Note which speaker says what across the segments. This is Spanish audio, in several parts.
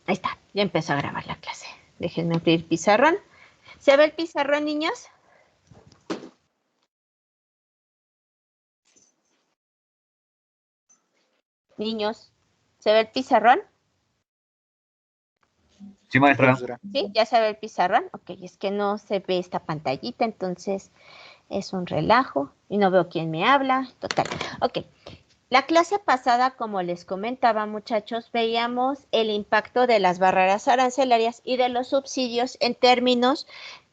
Speaker 1: Ahí está, ya empezó a grabar la clase. Déjenme abrir pizarrón. ¿Se ve el pizarrón, niños? Niños, ¿se ve el pizarrón?
Speaker 2: Sí, maestra.
Speaker 1: ¿Sí? ¿Ya se ve el pizarrón? Ok, es que no se ve esta pantallita, entonces es un relajo y no veo quién me habla. Total. Ok. La clase pasada, como les comentaba, muchachos, veíamos el impacto de las barreras arancelarias y de los subsidios en términos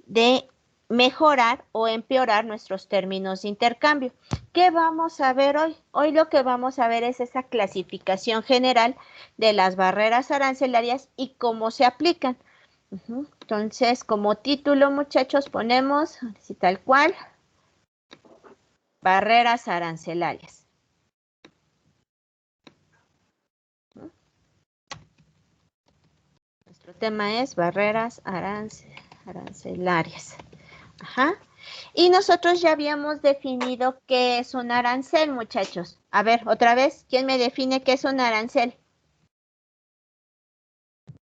Speaker 1: de mejorar o empeorar nuestros términos de intercambio. ¿Qué vamos a ver hoy? Hoy lo que vamos a ver es esa clasificación general de las barreras arancelarias y cómo se aplican. Entonces, como título, muchachos, ponemos, así tal cual, barreras arancelarias. Nuestro tema es barreras arancelarias. Ajá. Y nosotros ya habíamos definido qué es un arancel, muchachos. A ver, otra vez, ¿quién me define qué es un arancel?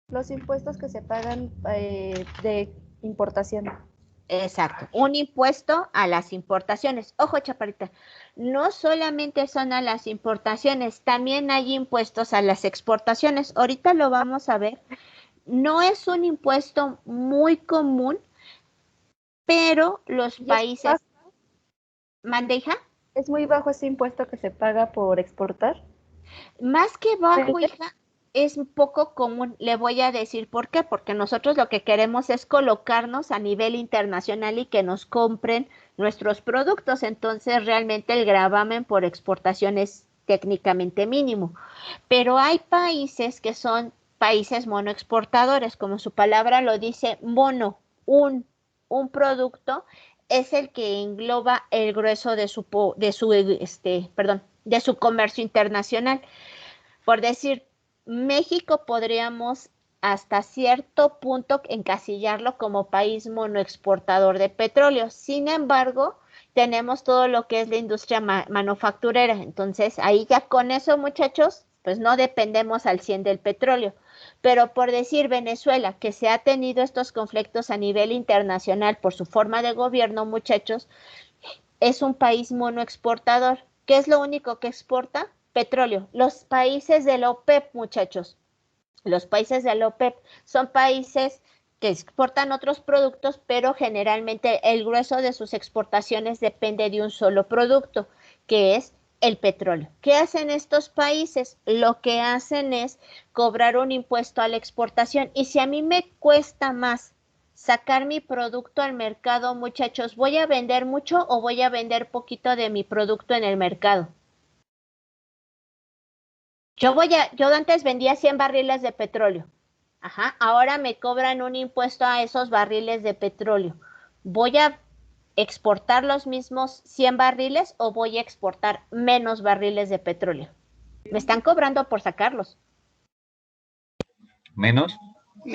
Speaker 3: Los impuestos que se pagan de importación.
Speaker 1: Exacto, un impuesto a las importaciones. Ojo, chaparrita, no solamente son a las importaciones, también hay impuestos a las exportaciones. Ahorita lo vamos a ver. No es un impuesto muy común, pero los países... ¿Mande, hija?
Speaker 3: ¿Es muy bajo ese impuesto que se paga por exportar?
Speaker 1: Más que bajo, hija, es un poco común. Le voy a decir por qué. Porque nosotros lo que queremos es colocarnos a nivel internacional y que nos compren nuestros productos. Entonces, realmente el gravamen por exportación es técnicamente mínimo. Pero hay países que son países monoexportadores, como su palabra lo dice, mono, un producto es el que engloba el grueso de su comercio internacional. Por decir, México podríamos hasta cierto punto encasillarlo como país monoexportador de petróleo. Sin embargo, tenemos todo lo que es la industria manufacturera. Entonces, ahí ya con eso, muchachos, pues no dependemos al 100 del petróleo. Pero por decir Venezuela, que se ha tenido estos conflictos a nivel internacional por su forma de gobierno, muchachos, es un país monoexportador. ¿Qué es lo único que exporta? Petróleo. Los países de la OPEP, muchachos, los países de la OPEP son países que exportan otros productos, pero generalmente el grueso de sus exportaciones depende de un solo producto, que es el petróleo. ¿Qué hacen estos países? Lo que hacen es cobrar un impuesto a la exportación. Y si a mí me cuesta más sacar mi producto al mercado, muchachos, ¿voy a vender mucho o voy a vender poquito de mi producto en el mercado? Yo antes vendía 100 barriles de petróleo. Ajá, ahora me cobran un impuesto a esos barriles de petróleo. ¿Voy a exportar los mismos 100 barriles o voy a exportar menos barriles de petróleo? Me están cobrando por sacarlos.
Speaker 2: ¿Menos?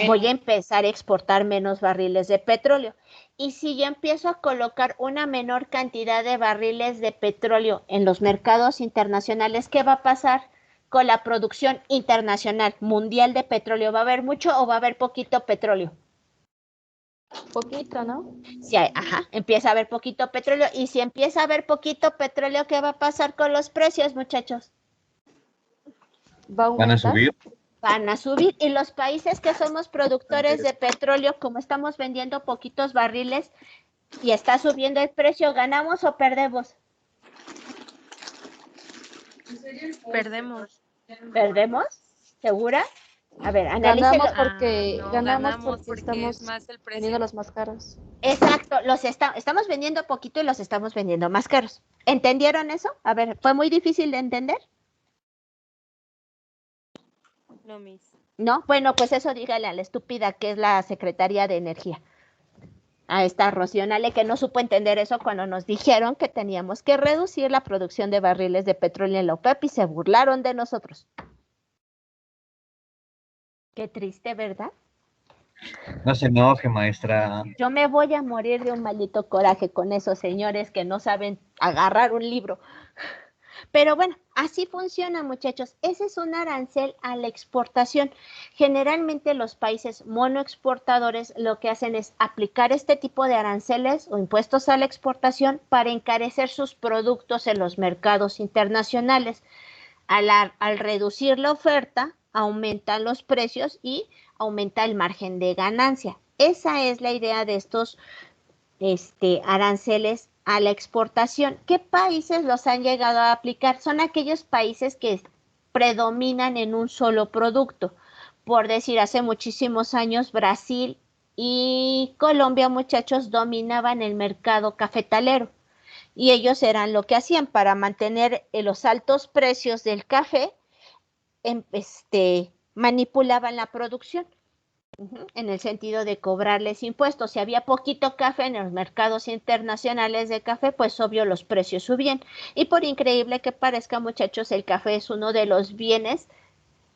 Speaker 1: Voy a empezar a exportar menos barriles de petróleo. Y si yo empiezo a colocar una menor cantidad de barriles de petróleo en los mercados internacionales, ¿qué va a pasar con la producción internacional mundial de petróleo? ¿Va a haber mucho o va a haber poquito petróleo?
Speaker 3: Poquito, ¿no?
Speaker 1: Sí, ajá, empieza a haber poquito petróleo. Y si empieza a haber poquito petróleo, ¿qué va a pasar con los precios, muchachos?
Speaker 2: ¿Van a subir?
Speaker 1: Van a subir. Y los países que somos productores de petróleo, como estamos vendiendo poquitos barriles y está subiendo el precio, ¿ganamos o perdemos?
Speaker 4: Perdemos.
Speaker 1: ¿Perdemos? ¿Segura? A ver, analícelo.
Speaker 3: Ganamos porque estamos
Speaker 4: es más el precio.
Speaker 3: vendiendo los más caros.
Speaker 1: Exacto, estamos vendiendo poquito y los estamos vendiendo más caros. ¿Entendieron eso? A ver, ¿fue muy difícil de entender?
Speaker 4: No, Miss.
Speaker 1: ¿No? Bueno, pues eso dígale a la estúpida que es la Secretaría de Energía. A esta Rocionale que no supo entender eso cuando nos dijeron que teníamos que reducir la producción de barriles de petróleo en la OPEP y se burlaron de nosotros. Qué triste, ¿verdad?
Speaker 2: No se enoje, maestra.
Speaker 1: Yo me voy a morir de un maldito coraje con esos señores que no saben agarrar un libro. Pero bueno, Así funciona, muchachos. Ese es un arancel a la exportación. Generalmente los países monoexportadores lo que hacen es aplicar este tipo de aranceles o impuestos a la exportación para encarecer sus productos en los mercados internacionales. Al reducir la oferta, aumentan los precios y aumenta el margen de ganancia. Esa es la idea de estos aranceles a la exportación. ¿Qué países los han llegado a aplicar? Son aquellos países que predominan en un solo producto. Por decir, hace muchísimos años Brasil y Colombia, muchachos, dominaban el mercado cafetalero. Y ellos eran lo que hacían para mantener los altos precios del café, manipulaban la producción. En el sentido de cobrarles impuestos. Si había poquito café en los mercados internacionales de café, pues obvio los precios subían. Y por increíble que parezca, muchachos, el café es uno de los bienes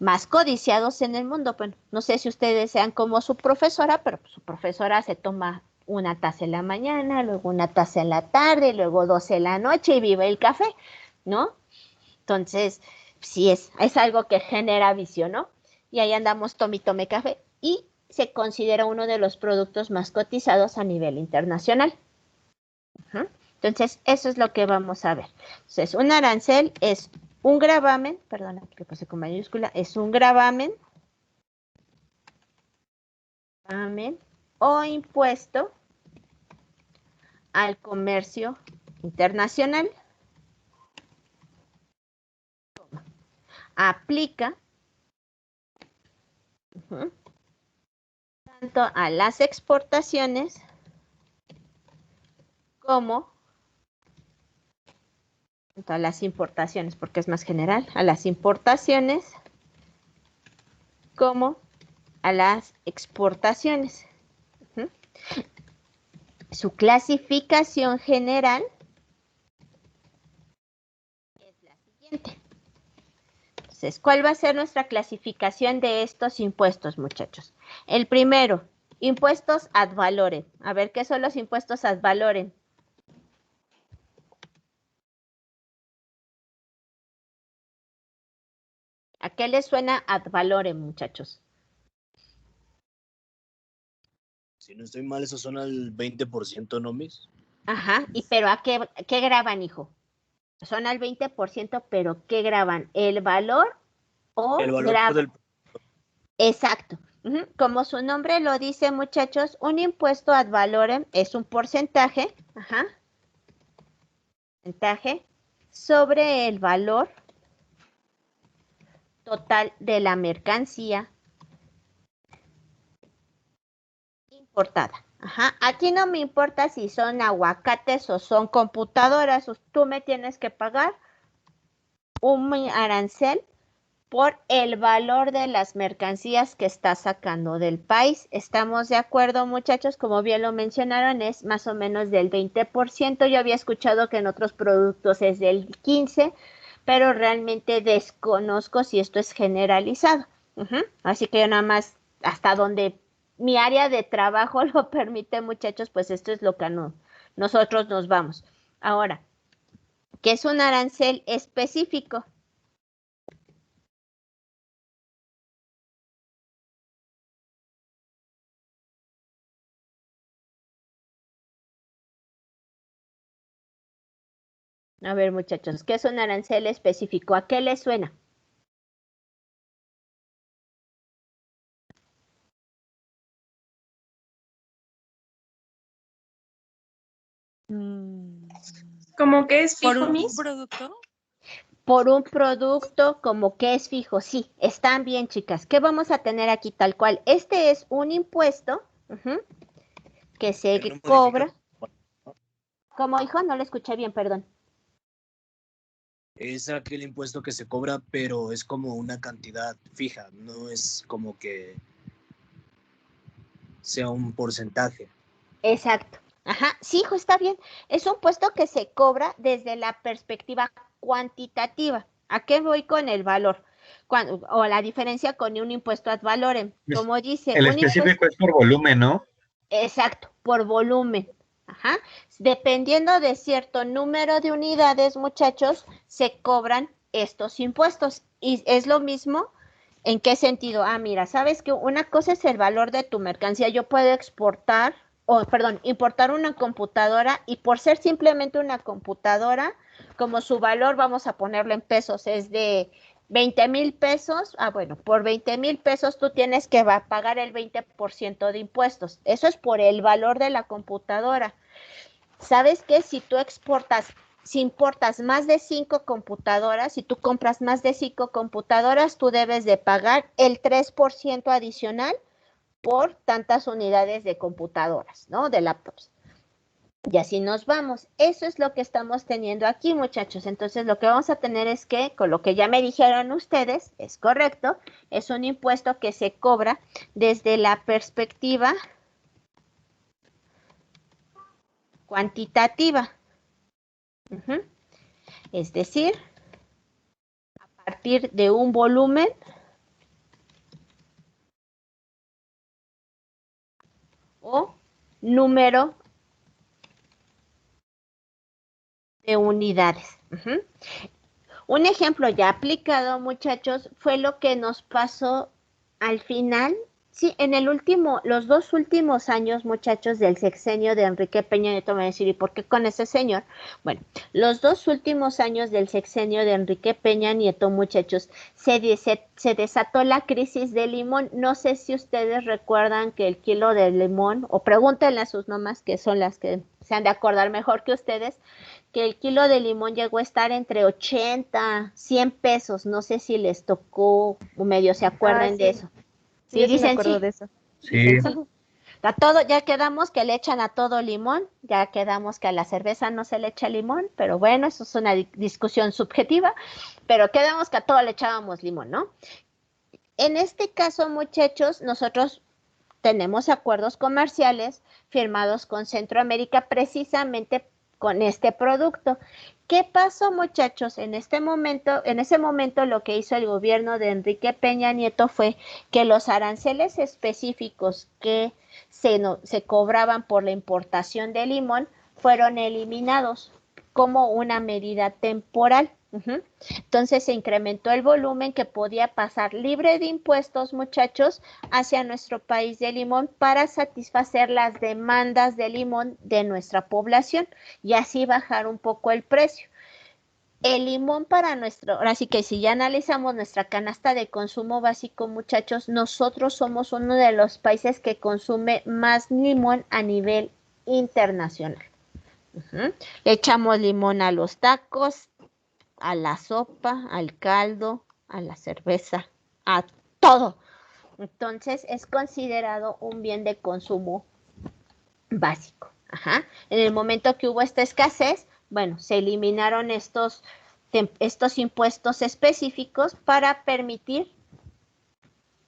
Speaker 1: más codiciados en el mundo. Bueno, no sé si ustedes sean como su profesora, pero su profesora se toma una taza en la mañana, luego una taza en la tarde, luego 2 en la noche y vive el café, ¿no? Entonces, sí es algo que genera vicio, ¿no? Y ahí andamos tome y tome café. Y se considera uno de los productos más cotizados a nivel internacional. Entonces, eso es lo que vamos a ver. Entonces, un arancel es un gravamen, perdona que puse con mayúscula, es un gravamen o impuesto al comercio internacional. Aplica tanto a las exportaciones como a las importaciones, porque es más general, a las importaciones como a las exportaciones. Su clasificación general es la siguiente. Entonces, ¿cuál va a ser nuestra clasificación de estos impuestos, muchachos? El primero, impuestos ad valorem. A ver, ¿qué son los impuestos ad valorem? ¿A qué les suena ad valorem, muchachos?
Speaker 5: Si no estoy mal, eso son al 20%, ¿no, Miss?
Speaker 1: Ajá, pero ¿a qué graban, hijo? Son al 20%, pero ¿qué graban? ¿El valor o
Speaker 5: El valor
Speaker 1: graban?
Speaker 5: del...
Speaker 1: Exacto. Como su nombre lo dice, muchachos, un impuesto ad valorem es un porcentaje, porcentaje sobre el valor total de la mercancía importada. Aquí no me importa si son aguacates o son computadoras, tú me tienes que pagar un arancel por el valor de las mercancías que estás sacando del país. ¿Estamos de acuerdo, muchachos? Como bien lo mencionaron, es más o menos del 20%. Yo había escuchado que en otros productos es del 15%, pero realmente desconozco si esto es generalizado. Así que yo nada más, hasta donde mi área de trabajo lo permite, muchachos, pues esto es lo que nosotros nos vamos. Ahora, ¿qué es un arancel específico? A ver, muchachos, ¿qué es un arancel específico? ¿A qué les suena?
Speaker 6: ¿Cómo que es
Speaker 4: ¿Por
Speaker 6: fijo,
Speaker 4: un
Speaker 6: Miss?
Speaker 4: producto?
Speaker 1: Por un producto como que es fijo, sí, están bien, chicas. ¿Qué vamos a tener aquí tal cual? Este es un impuesto que se
Speaker 5: no
Speaker 1: cobra.
Speaker 5: modifica.
Speaker 1: ¿Cómo, hijo? No lo escuché bien, perdón.
Speaker 5: Es aquel impuesto que se cobra, pero es como una cantidad fija, no es como que sea un porcentaje.
Speaker 1: Exacto. Sí, hijo, está bien. Es un impuesto que se cobra desde la perspectiva cuantitativa. ¿A qué voy con el valor? O la diferencia con un impuesto ad valorem. Como dice,
Speaker 2: El
Speaker 1: un impuesto.
Speaker 2: específico es por volumen, ¿no?
Speaker 1: Exacto, por volumen. Dependiendo de cierto número de unidades, muchachos, se cobran estos impuestos. Y es lo mismo, ¿en qué sentido? Ah, mira, sabes que una cosa es el valor de tu mercancía. Yo puedo importar una computadora y por ser simplemente una computadora, como su valor, vamos a ponerlo en pesos, es de 20,000 pesos. Ah, bueno, por 20,000 pesos tú tienes que pagar el 20% de impuestos. Eso es por el valor de la computadora. ¿Sabes qué? Si importas más de 5 computadoras, si tú compras más de 5 computadoras, tú debes de pagar el 3% adicional por tantas unidades de computadoras, ¿no? De laptops. Y así nos vamos. Eso es lo que estamos teniendo aquí, muchachos. Entonces, lo que vamos a tener es que, con lo que ya me dijeron ustedes, es correcto, es un impuesto que se cobra desde la perspectiva cuantitativa. Es decir, a partir de un volumen o número de unidades. Un ejemplo ya aplicado, muchachos, fue lo que nos pasó al final. Sí, los 2 últimos años, muchachos, del sexenio de Enrique Peña Nieto. Me van a decir, ¿y por qué con ese señor? Bueno, los 2 últimos años del sexenio de Enrique Peña Nieto, muchachos, se desató la crisis del limón. No sé si ustedes recuerdan que el kilo de limón, o pregúntenle a sus mamás, que son las que se han de acordar mejor que ustedes, que el kilo de limón llegó a estar entre 80, 100 pesos. No sé si les tocó o medio se acuerdan de eso.
Speaker 3: Sí, yo sí me
Speaker 1: dicen
Speaker 3: acuerdo
Speaker 1: sí.
Speaker 3: de eso.
Speaker 2: Sí,
Speaker 1: A todo, ya quedamos que le echan a todo limón, ya quedamos que a la cerveza no se le echa limón, pero bueno, eso es una discusión subjetiva, pero quedamos que a todo le echábamos limón, ¿no? En este caso, muchachos, nosotros tenemos acuerdos comerciales firmados con Centroamérica precisamente con este producto. ¿Qué pasó, muchachos? En ese momento lo que hizo el gobierno de Enrique Peña Nieto fue que los aranceles específicos que se cobraban por la importación de limón fueron eliminados como una medida temporal. Entonces se incrementó el volumen que podía pasar libre de impuestos, muchachos, hacia nuestro país de limón para satisfacer las demandas de limón de nuestra población y así bajar un poco el precio. El limón ahora sí que si ya analizamos nuestra canasta de consumo básico, muchachos, nosotros somos uno de los países que consume más limón a nivel internacional. Le echamos limón a los tacos, a la sopa, al caldo, a la cerveza, a todo. Entonces es considerado un bien de consumo básico. En el momento que hubo esta escasez, bueno, se eliminaron estos impuestos específicos para permitir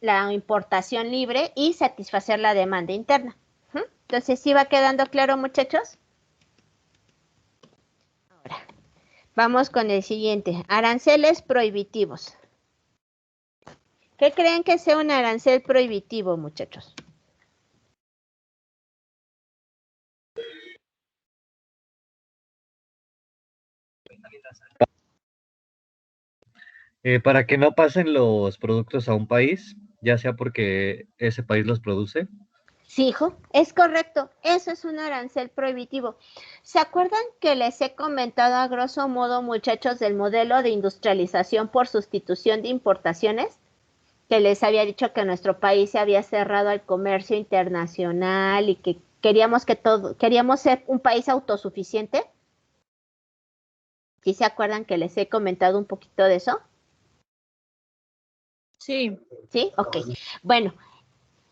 Speaker 1: la importación libre y satisfacer la demanda interna. Entonces, ¿sí va quedando claro, muchachos? Ahora, vamos con el siguiente. Aranceles prohibitivos. ¿Qué creen que sea un arancel prohibitivo, muchachos?
Speaker 2: para que no pasen los productos a un país, ya sea porque ese país los produce.
Speaker 1: Sí, hijo, es correcto. Eso es un arancel prohibitivo. ¿Se acuerdan que les he comentado a grosso modo, muchachos, del modelo de industrialización por sustitución de importaciones? Que les había dicho que nuestro país se había cerrado al comercio internacional y que queríamos ser un país autosuficiente. ¿Sí se acuerdan que les he comentado un poquito de eso?
Speaker 6: Sí.
Speaker 1: ¿Sí? Ok. Bueno,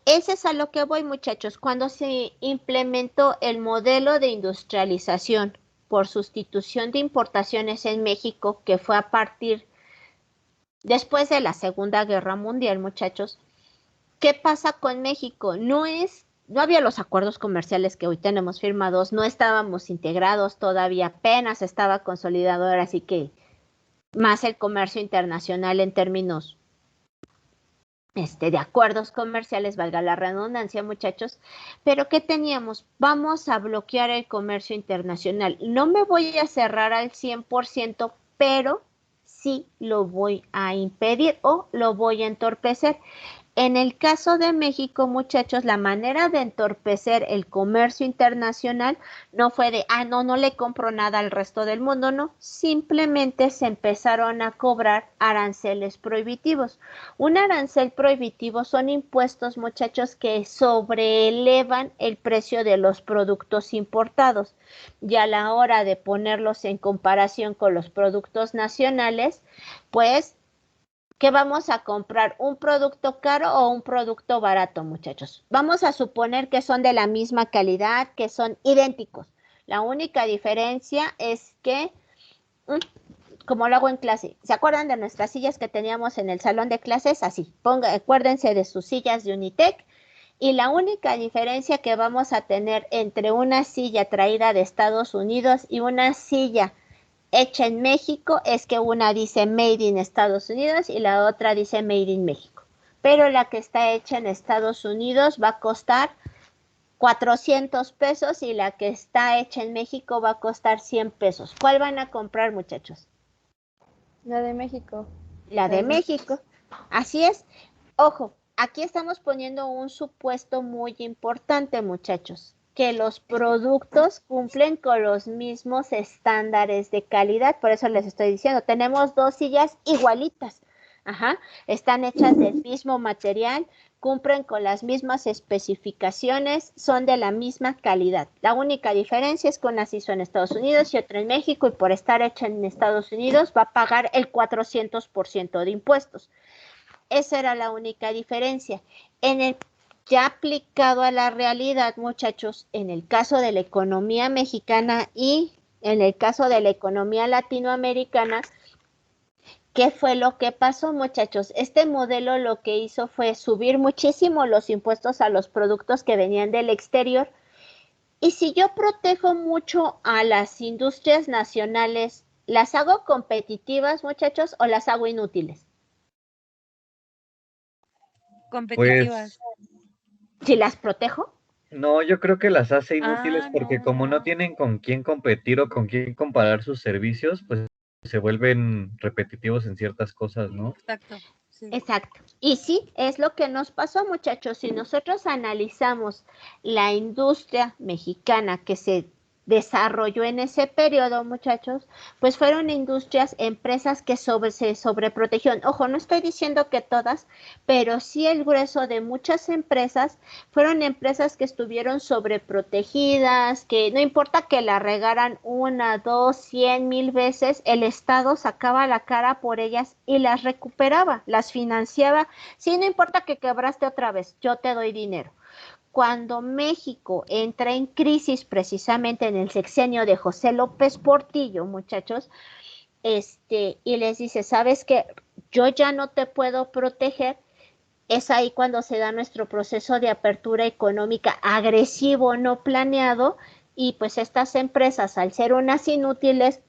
Speaker 1: ese es a lo que voy, muchachos. Cuando se implementó el modelo de industrialización por sustitución de importaciones en México, que fue a partir después de la Segunda Guerra Mundial, muchachos, ¿qué pasa con México? No había los acuerdos comerciales que hoy tenemos firmados, no estábamos integrados todavía, apenas estaba consolidado, así que más el comercio internacional en términos de acuerdos comerciales, valga la redundancia, muchachos. Pero ¿qué teníamos? Vamos a bloquear el comercio internacional. No me voy a cerrar al 100%, pero sí lo voy a impedir o lo voy a entorpecer. En el caso de México, muchachos, la manera de entorpecer el comercio internacional no fue de, no le compro nada al resto del mundo, no. Simplemente se empezaron a cobrar aranceles prohibitivos. Un arancel prohibitivo son impuestos, muchachos, que sobreelevan el precio de los productos importados. Y a la hora de ponerlos en comparación con los productos nacionales, pues ¿qué vamos a comprar? ¿Un producto caro o un producto barato, muchachos? Vamos a suponer que son de la misma calidad, que son idénticos. La única diferencia es que, como lo hago en clase, ¿se acuerdan de nuestras sillas que teníamos en el salón de clases? Así, acuérdense de sus sillas de Unitec. Y la única diferencia que vamos a tener entre una silla traída de Estados Unidos y una silla hecha en México es que una dice Made in Estados Unidos y la otra dice Made in México. Pero la que está hecha en Estados Unidos va a costar 400 pesos y la que está hecha en México va a costar 100 pesos. ¿Cuál van a comprar, muchachos?
Speaker 3: La de México.
Speaker 1: La de México. Así es. Ojo, aquí estamos poniendo un supuesto muy importante, muchachos, que los productos cumplen con los mismos estándares de calidad. Por eso les estoy diciendo, tenemos dos sillas igualitas. Están hechas del mismo material, cumplen con las mismas especificaciones, son de la misma calidad. La única diferencia es que una se hizo en Estados Unidos y otra en México, y por estar hecha en Estados Unidos va a pagar el 400% de impuestos. Esa era la única diferencia. Ya aplicado a la realidad, muchachos, en el caso de la economía mexicana y en el caso de la economía latinoamericana, ¿qué fue lo que pasó, muchachos? Este modelo lo que hizo fue subir muchísimo los impuestos a los productos que venían del exterior. Y si yo protejo mucho a las industrias nacionales, ¿las hago competitivas, muchachos, o las hago inútiles?
Speaker 4: Competitivas.
Speaker 1: Si las protejo.
Speaker 2: No, yo creo que las hace inútiles porque
Speaker 4: no,
Speaker 2: como no
Speaker 4: no.
Speaker 2: tienen con quién competir o con quién comparar sus servicios, pues se vuelven repetitivos en ciertas cosas, ¿no?
Speaker 4: Exacto. Sí.
Speaker 1: Exacto. Y sí, es lo que nos pasó, muchachos. Si nosotros analizamos la industria mexicana que se desarrolló en ese periodo, muchachos, pues fueron industrias, empresas que se sobreprotegieron. Ojo, no estoy diciendo que todas, pero sí el grueso de muchas empresas fueron empresas que estuvieron sobreprotegidas, que no importa que la regaran 1, 2, 100,000 veces, el Estado sacaba la cara por ellas y las recuperaba, las financiaba. Sí, no importa que quebraste otra vez, yo te doy dinero. Cuando México entra en crisis precisamente en el sexenio de José López Portillo, muchachos, y les dice, ¿sabes qué? Yo ya no te puedo proteger. Es ahí cuando se da nuestro proceso de apertura económica agresivo, no planeado, y pues estas empresas, al ser unas inútiles,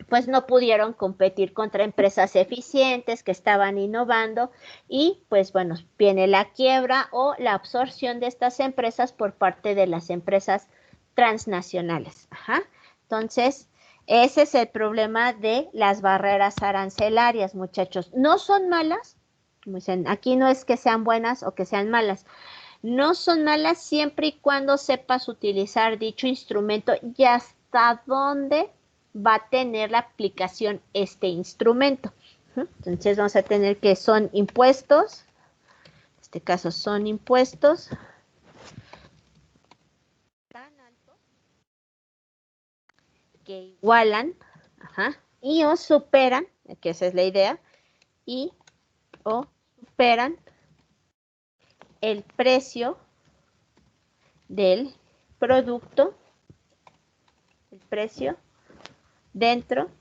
Speaker 1: pues no pudieron competir contra empresas eficientes que estaban innovando y pues bueno, viene la quiebra o la absorción de estas empresas por parte de las empresas transnacionales. Entonces, ese es el problema de las barreras arancelarias, muchachos. No son malas, dicen, aquí no es que sean buenas o que sean malas. No son malas siempre y cuando sepas utilizar dicho instrumento y hasta dónde va a tener la aplicación este instrumento. Entonces vamos a tener que son impuestos, en este caso son impuestos tan altos que igualan y o superan, que esa es la idea, y o superan el precio del producto, el precio dentro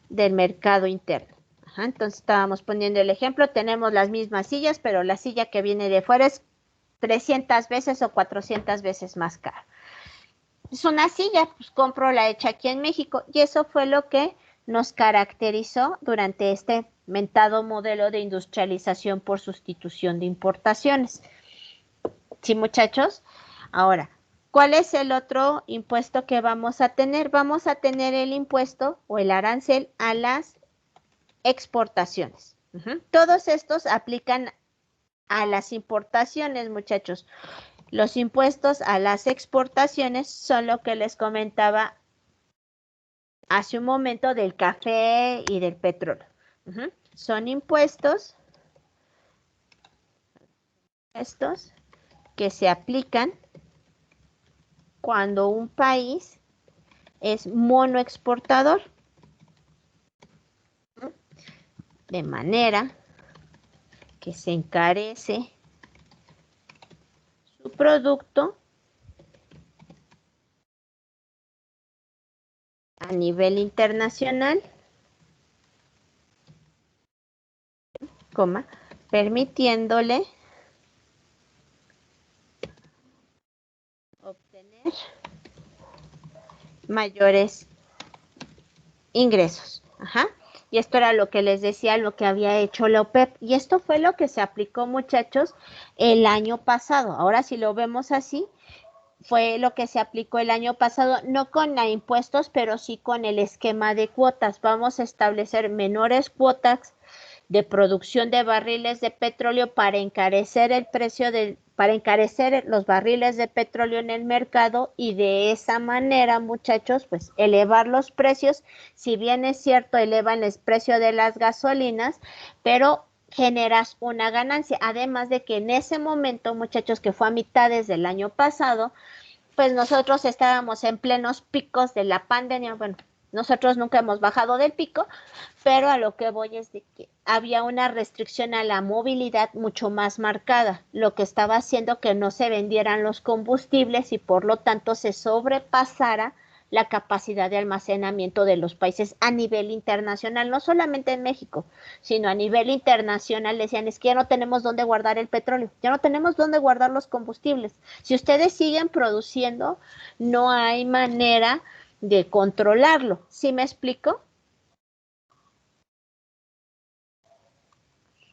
Speaker 1: del mercado interno. Entonces estábamos poniendo el ejemplo, tenemos las mismas sillas, pero la silla que viene de fuera es 300 veces o 400 veces más cara. Es una silla, pues compro la hecha aquí en México, y eso fue lo que nos caracterizó durante este mentado modelo de industrialización por sustitución de importaciones. ¿Sí, muchachos? Ahora, ¿Cuál es el otro impuesto que vamos a tener? Vamos a tener el impuesto o el arancel a las exportaciones. Todos estos aplican a las importaciones, muchachos. Los impuestos a las exportaciones son lo que les comentaba hace un momento del café y del petróleo. Son impuestos estos que se aplican cuando un país es monoexportador. De manera que se encarece su producto a nivel internacional, permitiéndole obtener mayores ingresos. Y esto era lo que les decía, lo que había hecho la OPEP. Y esto fue lo que se aplicó, muchachos, el año pasado. Ahora, si lo vemos así, fue lo que se aplicó el año pasado, no con impuestos, pero sí con el esquema de cuotas. Vamos a establecer menores cuotas de producción de barriles de petróleo para encarecer el precio para encarecer los barriles de petróleo en el mercado y de esa manera, muchachos, pues elevar los precios. Si bien es cierto, elevan el precio de las gasolinas, pero generas una ganancia. Además de que en ese momento, muchachos, que fue a mitades del año pasado, pues nosotros estábamos en plenos picos de la pandemia. Bueno, nosotros nunca hemos bajado del pico, pero a lo que voy es de que había una restricción a la movilidad mucho más marcada, lo que estaba haciendo que no se vendieran los combustibles y por lo tanto se sobrepasara la capacidad de almacenamiento de los países a nivel internacional, no solamente en México, sino a nivel internacional. Decían, es que ya no tenemos dónde guardar el petróleo, ya no tenemos dónde guardar los combustibles. Si ustedes siguen produciendo, no hay manera de controlarlo. ¿Sí me explico?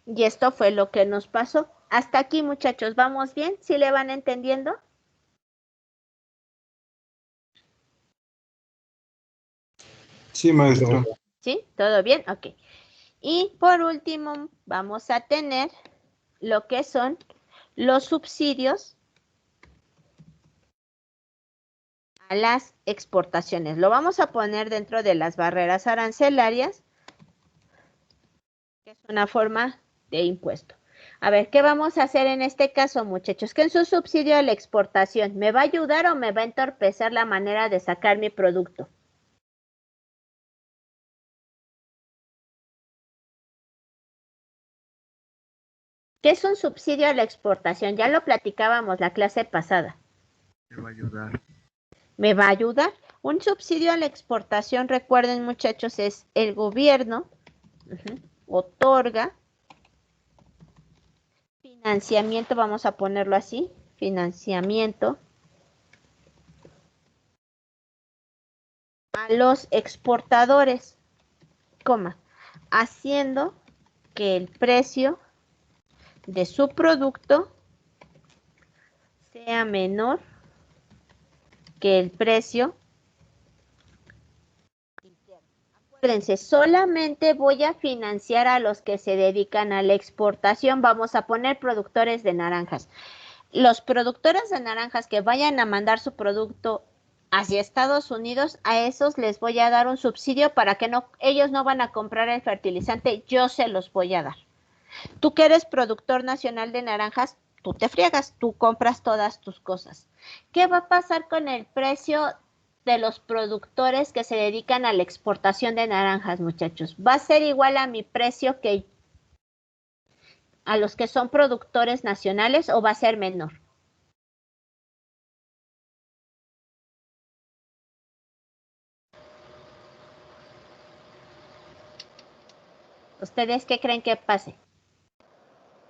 Speaker 1: Y esto fue lo que nos pasó. Hasta aquí, muchachos, ¿vamos bien? ¿Sí le van entendiendo?
Speaker 7: Sí, maestro.
Speaker 1: ¿Sí? ¿Todo bien? Ok. Y por último, vamos a tener lo que son los subsidios a las exportaciones. Lo vamos a poner dentro de las barreras arancelarias, que es una forma de impuesto. A ver, ¿qué vamos a hacer en este caso, muchachos? ¿Qué es un subsidio a la exportación? ¿Me va a ayudar o me va a entorpecer la manera de sacar mi producto? ¿Qué es un subsidio a la exportación? Ya lo platicábamos la clase pasada.
Speaker 7: Me va a ayudar.
Speaker 1: ¿Me va a ayudar? Un subsidio a la exportación, recuerden, muchachos, es el gobierno otorga financiamiento, vamos a ponerlo así, financiamiento a los exportadores, haciendo que el precio de su producto sea menor que el precio interno. Acuérdense, solamente voy a financiar a los que se dedican a la exportación. Vamos a poner productores de naranjas. Los productores de naranjas que vayan a mandar su producto hacia Estados Unidos, a esos les voy a dar un subsidio para que ellos no van a comprar el fertilizante, yo se los voy a dar. Tú que eres productor nacional de naranjas, tú te friegas, tú compras todas tus cosas. ¿Qué va a pasar con el precio de los productores que se dedican a la exportación de naranjas, muchachos? ¿Va a ser igual a mi precio que a los que son productores nacionales o va a ser menor? ¿Ustedes qué creen que pase?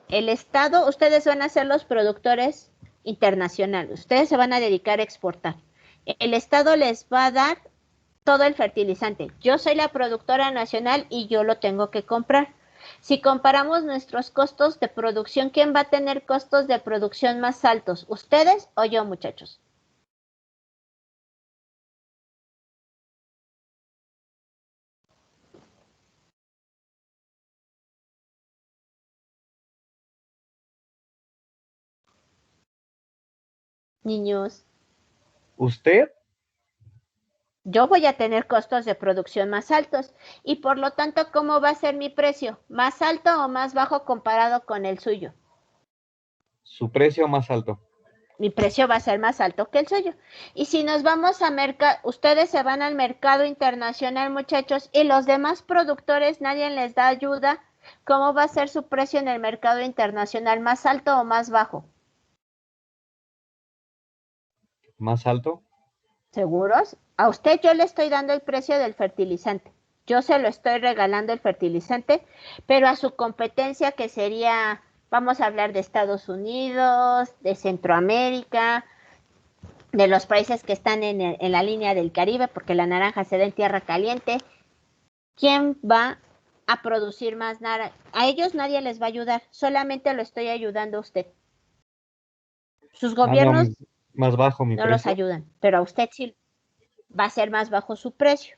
Speaker 1: El Estado, ustedes van a ser los productores internacionales, ustedes se van a dedicar a exportar. El Estado les va a dar todo el fertilizante. Yo soy la productora nacional y yo lo tengo que comprar. Si comparamos nuestros costos de producción, ¿quién va a tener costos de producción más altos? ¿Ustedes o yo, muchachos? niños?
Speaker 2: ¿Usted?
Speaker 1: Yo voy a tener costos de producción más altos y por lo tanto, ¿cómo va a ser mi precio? ¿Más alto o más bajo comparado con el suyo?
Speaker 2: Su precio más alto.
Speaker 1: Mi precio va a ser más alto que el suyo. Y si nos vamos a mercado, ustedes se van al mercado internacional, muchachos, y los demás productores, nadie les da ayuda, ¿cómo va a ser su precio en el mercado internacional? ¿Más alto o más bajo?
Speaker 2: ¿Más alto?
Speaker 1: ¿Seguros? A usted yo le estoy dando el precio del fertilizante. Yo se lo estoy regalando el fertilizante, pero a su competencia que sería, vamos a hablar de Estados Unidos, de Centroamérica, de los países que están en la línea del Caribe, porque la naranja se da en tierra caliente. ¿Quién va a producir más naranja? A ellos nadie les va a ayudar, solamente lo estoy ayudando a usted. Sus gobiernos
Speaker 2: más bajo mi
Speaker 1: no
Speaker 2: precio.
Speaker 1: los ayudan, pero a usted sí va a ser más bajo su precio.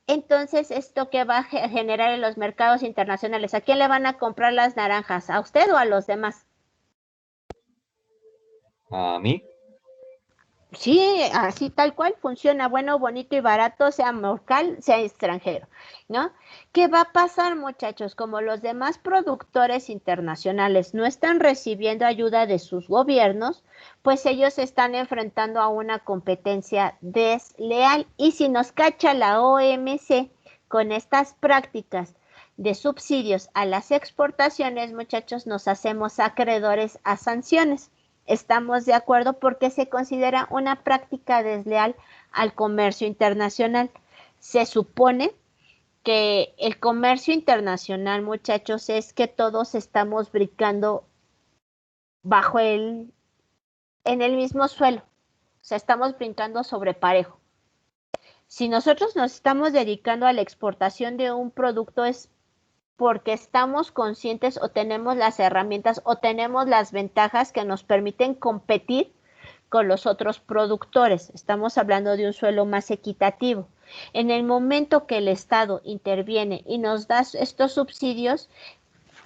Speaker 1: Entonces, ¿esto qué va a generar en los mercados internacionales? ¿A quién le van a comprar las naranjas? ¿A usted o a los demás?
Speaker 2: ¿A mí?
Speaker 1: Sí, así tal cual funciona, bueno, bonito y barato, sea local, sea extranjero, ¿no? ¿Qué va a pasar, muchachos? Como los demás productores internacionales no están recibiendo ayuda de sus gobiernos, pues ellos se están enfrentando a una competencia desleal. Y si nos cacha la OMC con estas prácticas de subsidios a las exportaciones, muchachos, nos hacemos acreedores a sanciones. Estamos de acuerdo porque se considera una práctica desleal al comercio internacional. Se supone que el comercio internacional, muchachos, es que todos estamos brincando en el mismo suelo. O sea, estamos brincando sobre parejo. Si nosotros nos estamos dedicando a la exportación de un producto es porque estamos conscientes o tenemos las herramientas o tenemos las ventajas que nos permiten competir con los otros productores. Estamos hablando de un suelo más equitativo. En el momento que el Estado interviene y nos da estos subsidios,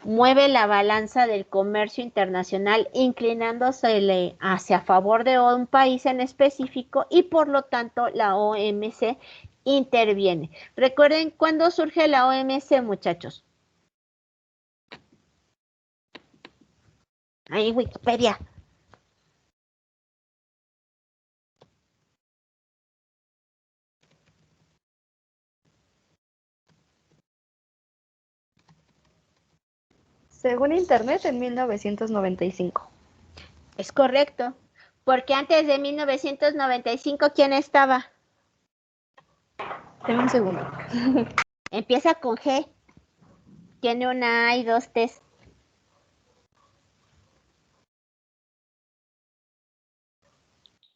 Speaker 1: mueve la balanza del comercio internacional, inclinándose hacia favor de un país en específico y por lo tanto la OMC interviene. Recuerden cuándo surge la OMC, muchachos. Ahí, Wikipedia.
Speaker 3: Según Internet, en 1995.
Speaker 1: Es correcto, porque antes de 1995, ¿quién estaba?
Speaker 3: En un segundo.
Speaker 1: Empieza con G. Tiene una A y dos T's.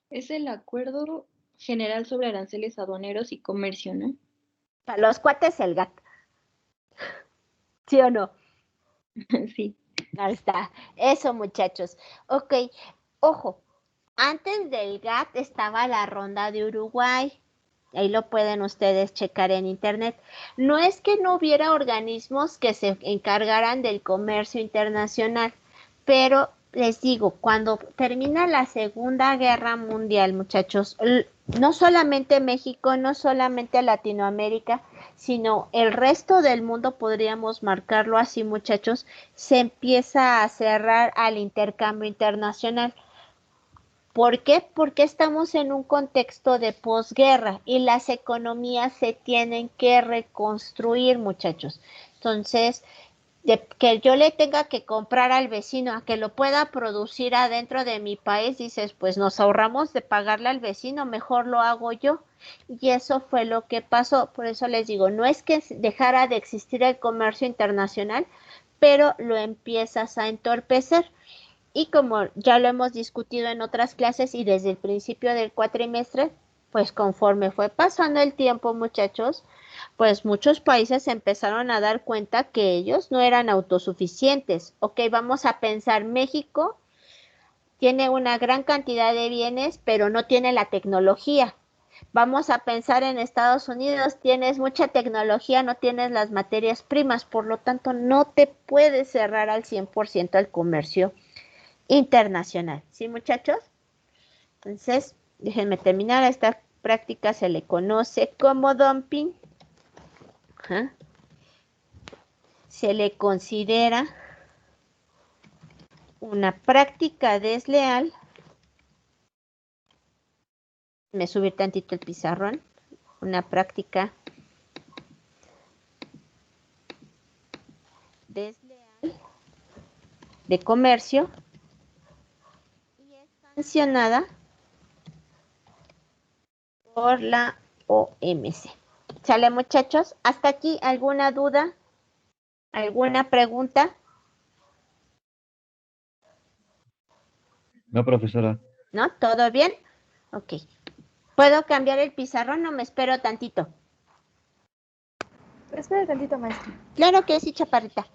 Speaker 8: Es el Acuerdo General sobre Aranceles Aduaneros y Comercio, ¿no?
Speaker 1: Para los cuates el GATT. ¿Sí o no?
Speaker 8: Sí.
Speaker 1: Ahí está. Eso, muchachos. Ok, ojo. Antes del GATT estaba la ronda de Uruguay. Ahí lo pueden ustedes checar en internet. No es que no hubiera organismos que se encargaran del comercio internacional, pero les digo, cuando termina la Segunda Guerra Mundial, muchachos, no solamente México, no solamente Latinoamérica, sino el resto del mundo, podríamos marcarlo así, muchachos, se empieza a cerrar al intercambio internacional. ¿Por qué? Porque estamos en un contexto de posguerra y las economías se tienen que reconstruir, muchachos. Entonces, de que yo le tenga que comprar al vecino a que lo pueda producir adentro de mi país, dices, pues nos ahorramos de pagarle al vecino, mejor lo hago yo. Y eso fue lo que pasó. Por eso les digo, no es que dejara de existir el comercio internacional, pero lo empiezas a entorpecer. Y como ya lo hemos discutido en otras clases y desde el principio del cuatrimestre, pues conforme fue pasando el tiempo, muchachos, pues muchos países empezaron a dar cuenta que ellos no eran autosuficientes. Ok, vamos a pensar, México tiene una gran cantidad de bienes, pero no tiene la tecnología. Vamos a pensar en Estados Unidos, tienes mucha tecnología, no tienes las materias primas, por lo tanto no te puedes cerrar al 100% al comercio internacional. ¿Sí, muchachos? Entonces, déjenme terminar. A esta práctica se le conoce como dumping. Ajá. Se le considera una práctica desleal. Me subir tantito el pizarrón. Una práctica desleal de comercio y es sancionada por la OMC. ¿Sale, muchachos? ¿Hasta aquí alguna duda? ¿Alguna pregunta?
Speaker 2: No, profesora.
Speaker 1: ¿No? ¿Todo bien? Ok. ¿Puedo cambiar el pizarrón o me espero tantito?
Speaker 3: Espera tantito, maestra.
Speaker 1: Claro que sí, chaparrita.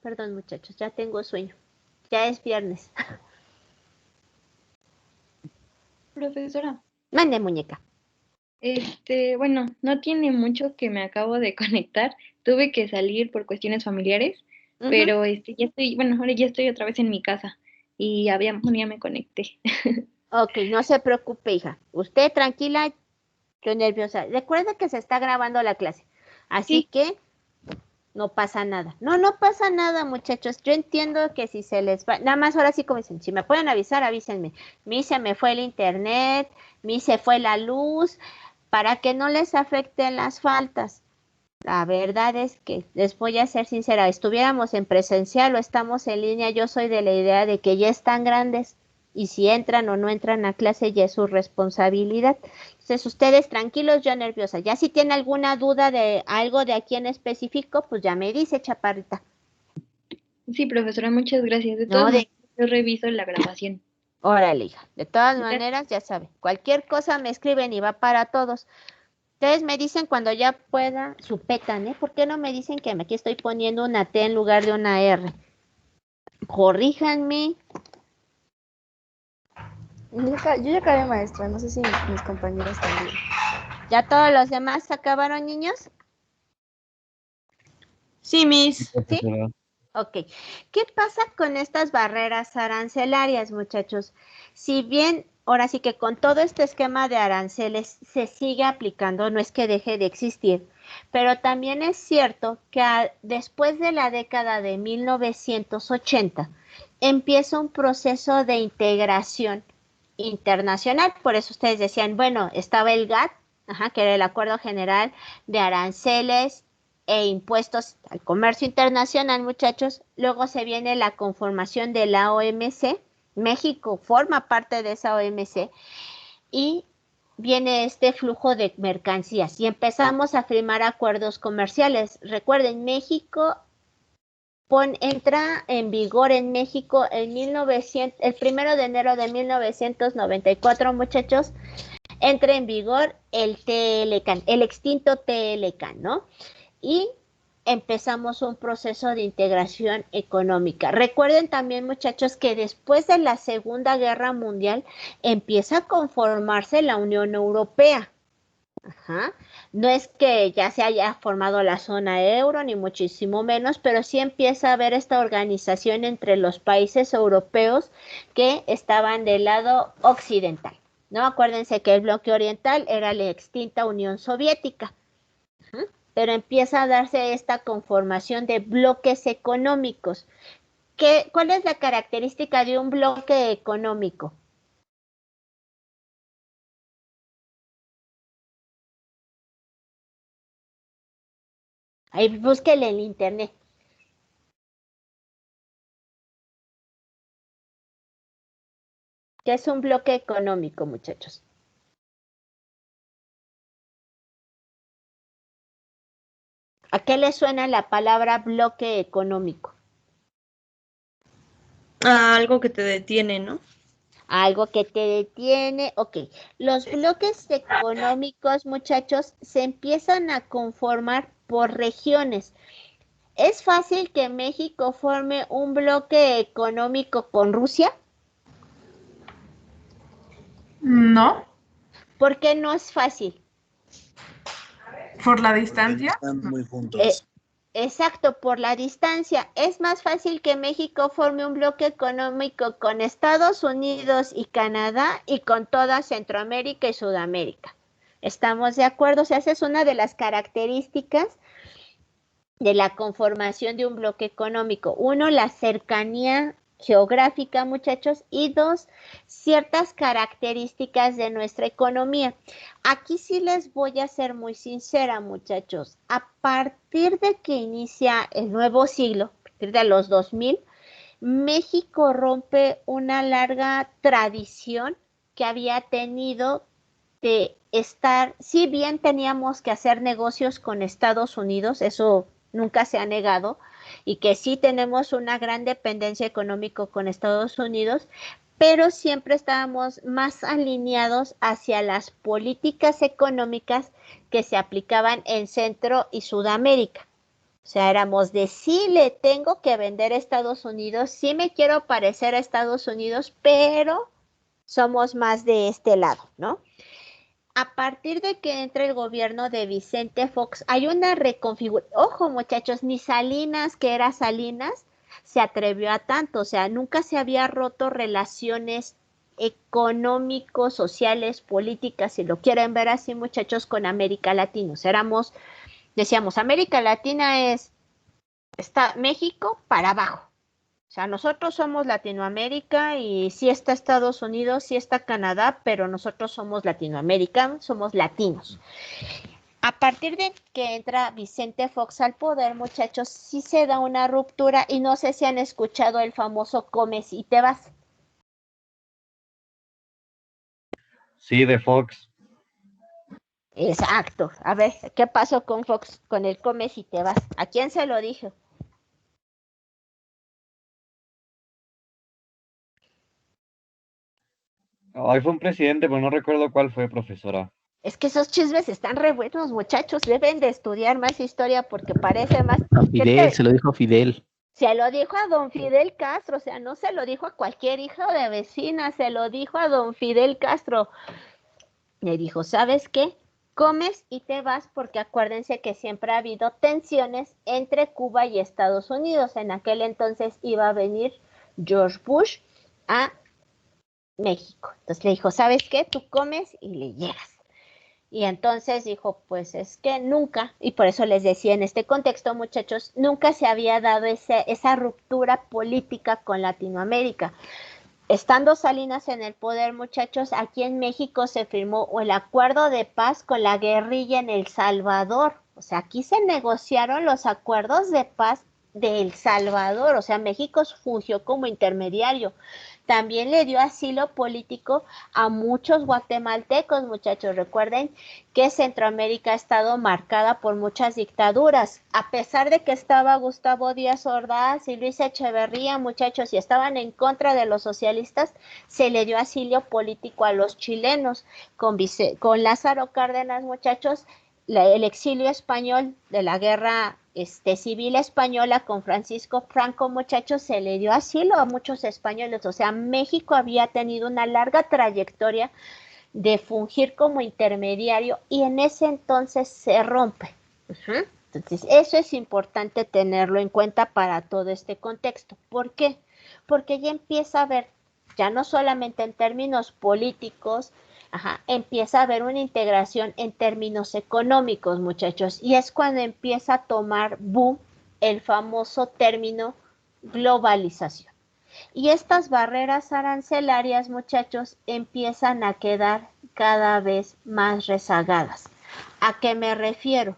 Speaker 1: Perdón, muchachos, ya tengo sueño. Ya es viernes.
Speaker 8: Profesora,
Speaker 1: Mande, muñeca.
Speaker 8: bueno, no tiene mucho que me acabo de conectar. Tuve que salir por cuestiones familiares,
Speaker 1: Ujú.
Speaker 8: pero ya estoy, bueno, ahora ya estoy otra vez en mi casa y ya me conecté.
Speaker 1: Ok, no se preocupe, hija. Usted tranquila, yo nerviosa. Recuerda que se está grabando la clase. Así
Speaker 8: Sí.
Speaker 1: que no pasa nada. No pasa nada, muchachos. Yo entiendo que si se les va, nada más ahora sí como dicen, si me pueden avisar, avísenme. Se me fue el internet, se fue la luz, para que no les afecten las faltas. La verdad es que les voy a ser sincera, estuviéramos en presencial o estamos en línea, yo soy de la idea de que ya están grandes y si entran o no entran a clase ya es su responsabilidad. Entonces ustedes tranquilos, yo nerviosa. Ya si tiene alguna duda de algo de aquí en específico, pues ya me dice, chaparrita.
Speaker 8: Sí, profesora, muchas gracias. De
Speaker 1: No,
Speaker 8: todas maneras, yo reviso la grabación.
Speaker 1: órale, hija. De todas
Speaker 8: Gracias.
Speaker 1: maneras, ya saben, cualquier cosa me escriben y va para todos. Ustedes me dicen cuando ya pueda, supetan, ¿eh? ¿Por qué no me dicen que aquí estoy poniendo una T en lugar de una R? Corríjanme.
Speaker 3: Yo ya acabé, maestra. No sé si mis compañeros también.
Speaker 1: ¿Ya todos los demás acabaron, niños?
Speaker 6: Sí, Miss.
Speaker 2: Profesora.
Speaker 1: Ok. ¿Qué pasa con estas barreras arancelarias, muchachos? Si bien ahora sí que con todo este esquema de aranceles se sigue aplicando, no es que deje de existir, pero también es cierto que después de la década de 1980 empieza un proceso de integración internacional. Por eso ustedes decían, bueno, estaba el GATT, que era el Acuerdo General de Aranceles e Impuestos al Comercio Internacional, muchachos. Luego se viene la conformación de la OMC. México forma parte de esa OMC y viene este flujo de mercancías y empezamos a firmar acuerdos comerciales. Recuerden, México entra en vigor en México el 1 de enero de 1994, muchachos, entra en vigor el TLCAN, el extinto TLCAN, ¿no? Y empezamos un proceso de integración económica. Recuerden también, muchachos, que después de la Segunda Guerra Mundial empieza a conformarse la Unión Europea. No es que ya se haya formado la zona euro, ni muchísimo menos, pero sí empieza a haber esta organización entre los países europeos que estaban del lado occidental, ¿no? Acuérdense que el bloque oriental era la extinta Unión Soviética, pero empieza a darse esta conformación de bloques económicos. ¿Cuál es la característica de un bloque económico? Ahí búsquele en internet. ¿Qué es un bloque económico, muchachos? ¿A qué le suena la palabra bloque económico?
Speaker 6: Algo que te detiene, ¿no?
Speaker 1: Algo que te detiene. Ok, los bloques económicos, muchachos, se empiezan a conformar por regiones. ¿Es fácil que México forme un bloque económico con Rusia?
Speaker 6: No.
Speaker 1: ¿Por qué no es fácil?
Speaker 9: ¿Por la
Speaker 5: porque no
Speaker 9: distancia?
Speaker 5: están muy juntos.
Speaker 1: Exacto, por la distancia. Es más fácil que México forme un bloque económico con Estados Unidos y Canadá y con toda Centroamérica y Sudamérica. ¿Estamos de acuerdo? O sea, esa es una de las características de la conformación de un bloque económico. Uno, la cercanía geográfica, muchachos, y dos, ciertas características de nuestra economía. Aquí sí les voy a ser muy sincera, muchachos. A partir de que inicia el nuevo siglo, a partir de los 2000, México rompe una larga tradición que había tenido de estar, si bien teníamos que hacer negocios con Estados Unidos, eso nunca se ha negado, y que sí tenemos una gran dependencia económica con Estados Unidos, pero siempre estábamos más alineados hacia las políticas económicas que se aplicaban en Centro y Sudamérica. O sea, éramos de sí le tengo que vender a Estados Unidos, sí me quiero parecer a Estados Unidos, pero somos más de este lado, ¿no? A partir de que entra el gobierno de Vicente Fox, hay una reconfiguración. Ojo, muchachos, ni Salinas, que era Salinas, se atrevió a tanto. O sea, nunca se había roto relaciones económicos, sociales, políticas, si lo quieren ver así, muchachos, con América Latina. O sea, decíamos, América Latina está México para abajo. O sea, nosotros somos Latinoamérica y sí está Estados Unidos, sí está Canadá, pero nosotros somos Latinoamérica, somos latinos. A partir de que entra Vicente Fox al poder, muchachos, sí se da una ruptura y no sé si han escuchado el famoso comes y te vas.
Speaker 2: Sí, de Fox.
Speaker 1: Exacto. A ver, ¿qué pasó con Fox, con el comes y te vas? ¿A quién se lo dijo?
Speaker 2: Ay, fue un presidente, pero no recuerdo cuál fue, profesora.
Speaker 1: Es que esos chismes están re buenos, muchachos. Deben de estudiar más historia porque parece más.
Speaker 10: A Fidel, se lo dijo a Fidel.
Speaker 1: Se lo dijo a don Fidel Castro, o sea, no se lo dijo a cualquier hijo de vecina, se lo dijo a don Fidel Castro. Le dijo, ¿sabes qué? Comes y te vas porque acuérdense que siempre ha habido tensiones entre Cuba y Estados Unidos. En aquel entonces iba a venir George Bush a México. Entonces le dijo, ¿sabes qué? Tú comes y le llegas. Y entonces dijo, pues es que nunca, y por eso les decía en este contexto, muchachos, nunca se había dado esa ruptura política con Latinoamérica. Estando Salinas en el poder, muchachos, aquí en México se firmó el acuerdo de paz con la guerrilla en El Salvador. O sea, aquí se negociaron los acuerdos de paz de El Salvador. O sea, México fungió como intermediario. También le dio asilo político a muchos guatemaltecos, muchachos. Recuerden que Centroamérica ha estado marcada por muchas dictaduras. A pesar de que estaba Gustavo Díaz Ordaz y Luis Echeverría, muchachos, y estaban en contra de los socialistas, se le dio asilo político a los chilenos. Con Lázaro Cárdenas, muchachos, el exilio español de la guerra civil española con Francisco Franco, muchachos, se le dio asilo a muchos españoles. O sea, México había tenido una larga trayectoria de fungir como intermediario y en ese entonces se rompe. Entonces, eso es importante tenerlo en cuenta para todo este contexto. ¿Por qué? Porque ya empieza a haber, ya no solamente en términos políticos, empieza a haber una integración en términos económicos, muchachos, y es cuando empieza a tomar boom el famoso término globalización. Y estas barreras arancelarias, muchachos, empiezan a quedar cada vez más rezagadas. ¿A qué me refiero?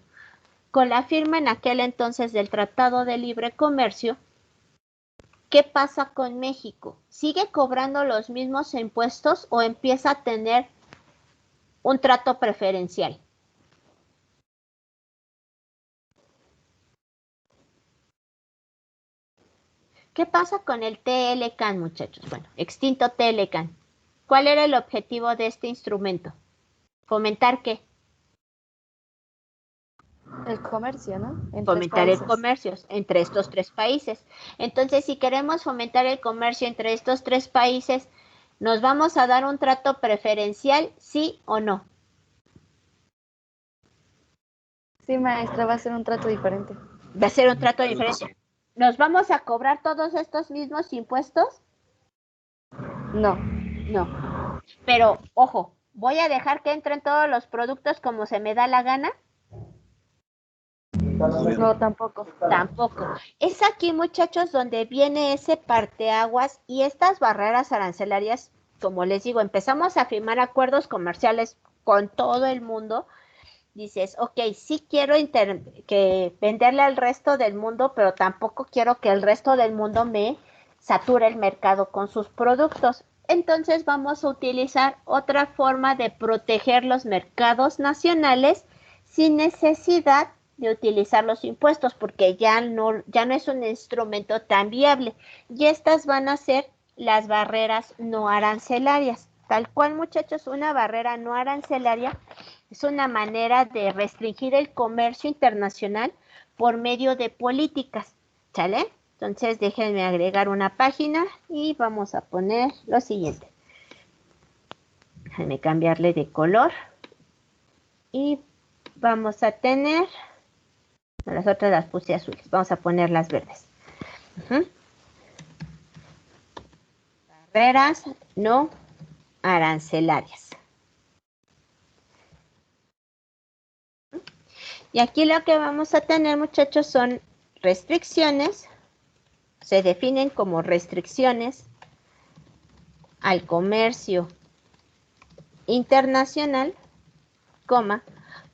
Speaker 1: Con la firma en aquel entonces del Tratado de Libre Comercio, ¿qué pasa con México? ¿Sigue cobrando los mismos impuestos o empieza a tener un trato preferencial? ¿Qué pasa con el TLCAN, muchachos? Bueno, extinto TLCAN. ¿Cuál era el objetivo de este instrumento? ¿Fomentar qué?
Speaker 3: El comercio, ¿no?
Speaker 1: Fomentar el comercio entre estos tres países. Entonces, si queremos fomentar el comercio entre estos tres países, ¿nos vamos a dar un trato preferencial, sí o no?
Speaker 3: Sí, maestra, va a ser un trato diferente.
Speaker 1: Va a ser un trato
Speaker 5: Claro que
Speaker 1: diferente.
Speaker 5: sí.
Speaker 1: ¿Nos vamos a cobrar todos estos mismos impuestos?
Speaker 3: No,
Speaker 1: No. Pero, ojo, ¿voy a dejar que entren todos los productos como se me da la gana?
Speaker 3: no tampoco.
Speaker 1: Tampoco. Es aquí, muchachos, donde viene ese parteaguas y estas barreras arancelarias, como les digo, empezamos a firmar acuerdos comerciales con todo el mundo. Dices, ok, sí quiero que venderle al resto del mundo, pero tampoco quiero que el resto del mundo me sature el mercado con sus productos. Entonces vamos a utilizar otra forma de proteger los mercados nacionales sin necesidad de utilizar los impuestos, porque ya no es un instrumento tan viable. Y estas van a ser las barreras no arancelarias. Tal cual, muchachos, una barrera no arancelaria es una manera de restringir el comercio internacional por medio de políticas, ¿sale? Entonces déjenme agregar una página y vamos a poner lo siguiente. Déjenme cambiarle de color y vamos a tener, las otras las puse azules, vamos a poner las verdes. Barreras no arancelarias. Y aquí lo que vamos a tener, muchachos, son restricciones, se definen como restricciones al comercio internacional, coma,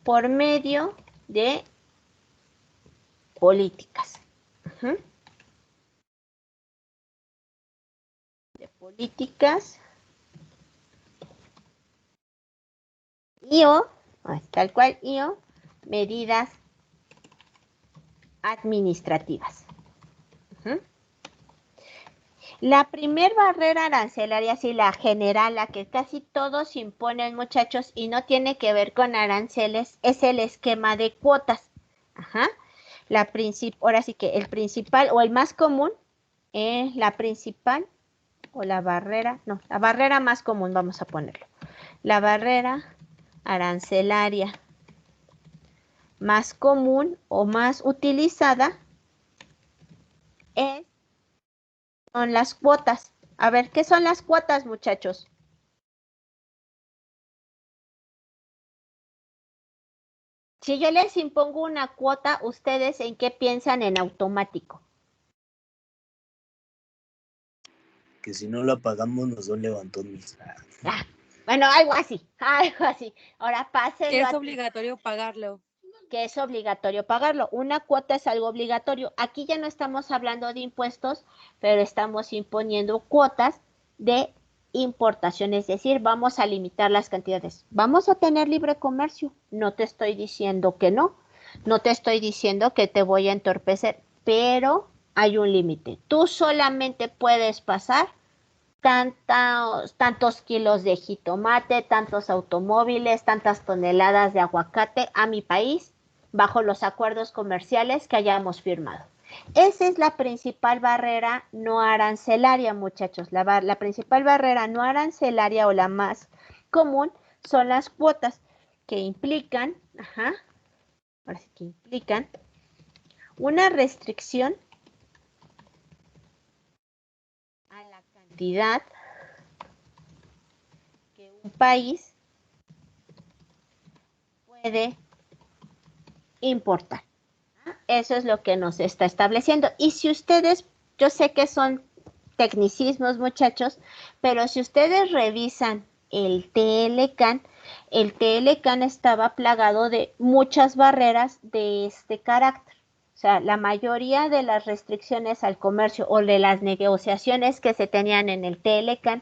Speaker 1: por medio de políticas. De políticas y/o, tal cual, y/o medidas administrativas. La primer barrera arancelaria, sí, la general, la que casi todos imponen, muchachos, y no tiene que ver con aranceles, es el esquema de cuotas. Ahora sí que el principal o el más común, la principal o la barrera más común, vamos a ponerlo. La barrera arancelaria más común o más utilizada son las cuotas. A ver, ¿qué son las cuotas, muchachos? Si yo les impongo una cuota, ¿ustedes en qué piensan en automático?
Speaker 5: Que si no la pagamos nos da un levantón.
Speaker 1: Bueno, algo así, algo así. Ahora pásenlo.
Speaker 4: Que es obligatorio pagarlo.
Speaker 1: Que es obligatorio pagarlo. Una cuota es algo obligatorio. Aquí ya no estamos hablando de impuestos, pero estamos imponiendo cuotas de importación, es decir, vamos a limitar las cantidades. Vamos a tener libre comercio. No te estoy diciendo que no, no te estoy diciendo que te voy a entorpecer, pero hay un límite. Tú solamente puedes pasar tantos kilos de jitomate, tantos automóviles, tantas toneladas de aguacate a mi país bajo los acuerdos comerciales que hayamos firmado. Esa es la principal barrera no arancelaria, muchachos. La principal barrera no arancelaria o la más común son las cuotas que implican, ahora sí que implican una restricción a la cantidad que un país puede importar. Eso es lo que nos está estableciendo. Y si ustedes, yo sé que son tecnicismos, muchachos, pero si ustedes revisan el TLCAN estaba plagado de muchas barreras de este carácter. O sea, la mayoría de las restricciones al comercio o de las negociaciones que se tenían en el TLCAN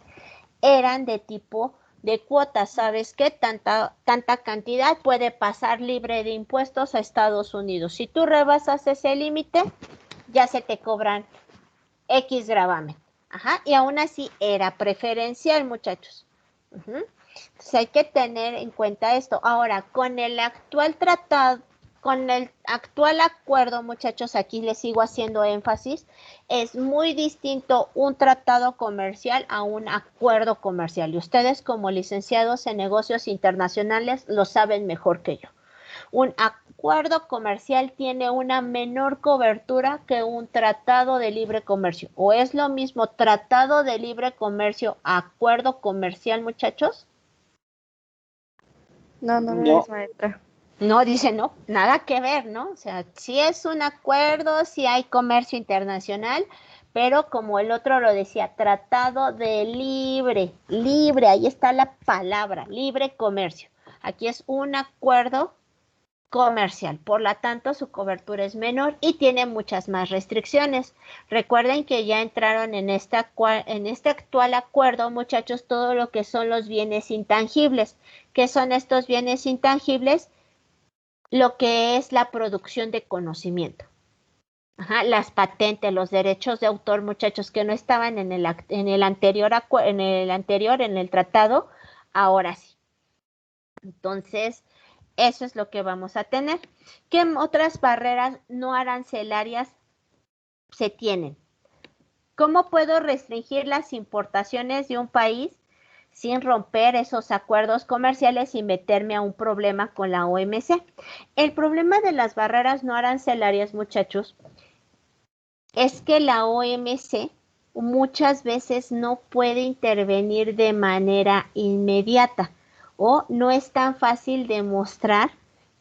Speaker 1: eran de tipo de cuotas. ¿Sabes qué? Tanta cantidad puede pasar libre de impuestos a Estados Unidos. Si tú rebasas ese límite, ya se te cobran X gravamen. Y aún así era preferencial, muchachos. Entonces hay que tener en cuenta esto. Ahora, con el actual tratado, con el actual acuerdo, muchachos, aquí les sigo haciendo énfasis, es muy distinto un tratado comercial a un acuerdo comercial. Y ustedes como licenciados en negocios internacionales lo saben mejor que yo. Un acuerdo comercial tiene una menor cobertura que un tratado de libre comercio. ¿O es lo mismo tratado de libre comercio, acuerdo comercial, muchachos?
Speaker 3: No, no lo
Speaker 9: No.
Speaker 3: es, maestra.
Speaker 1: No, dice no, nada que ver, ¿no? O sea, sí es un acuerdo, sí hay comercio internacional, pero como el otro lo decía, tratado de libre, ahí está la palabra, libre comercio. Aquí es un acuerdo comercial, por lo tanto su cobertura es menor y tiene muchas más restricciones. Recuerden que ya entraron en este actual acuerdo, muchachos, todo lo que son los bienes intangibles. ¿Qué son estos bienes intangibles? Lo que es la producción de conocimiento. Ajá, las patentes, los derechos de autor, muchachos, que no estaban en el anterior, en el tratado, ahora sí. Entonces, eso es lo que vamos a tener. ¿Qué otras barreras no arancelarias se tienen? ¿Cómo puedo restringir las importaciones de un país sin romper esos acuerdos comerciales y meterme a un problema con la OMC? El problema de las barreras no arancelarias, muchachos, es que la OMC muchas veces no puede intervenir de manera inmediata o no es tan fácil demostrar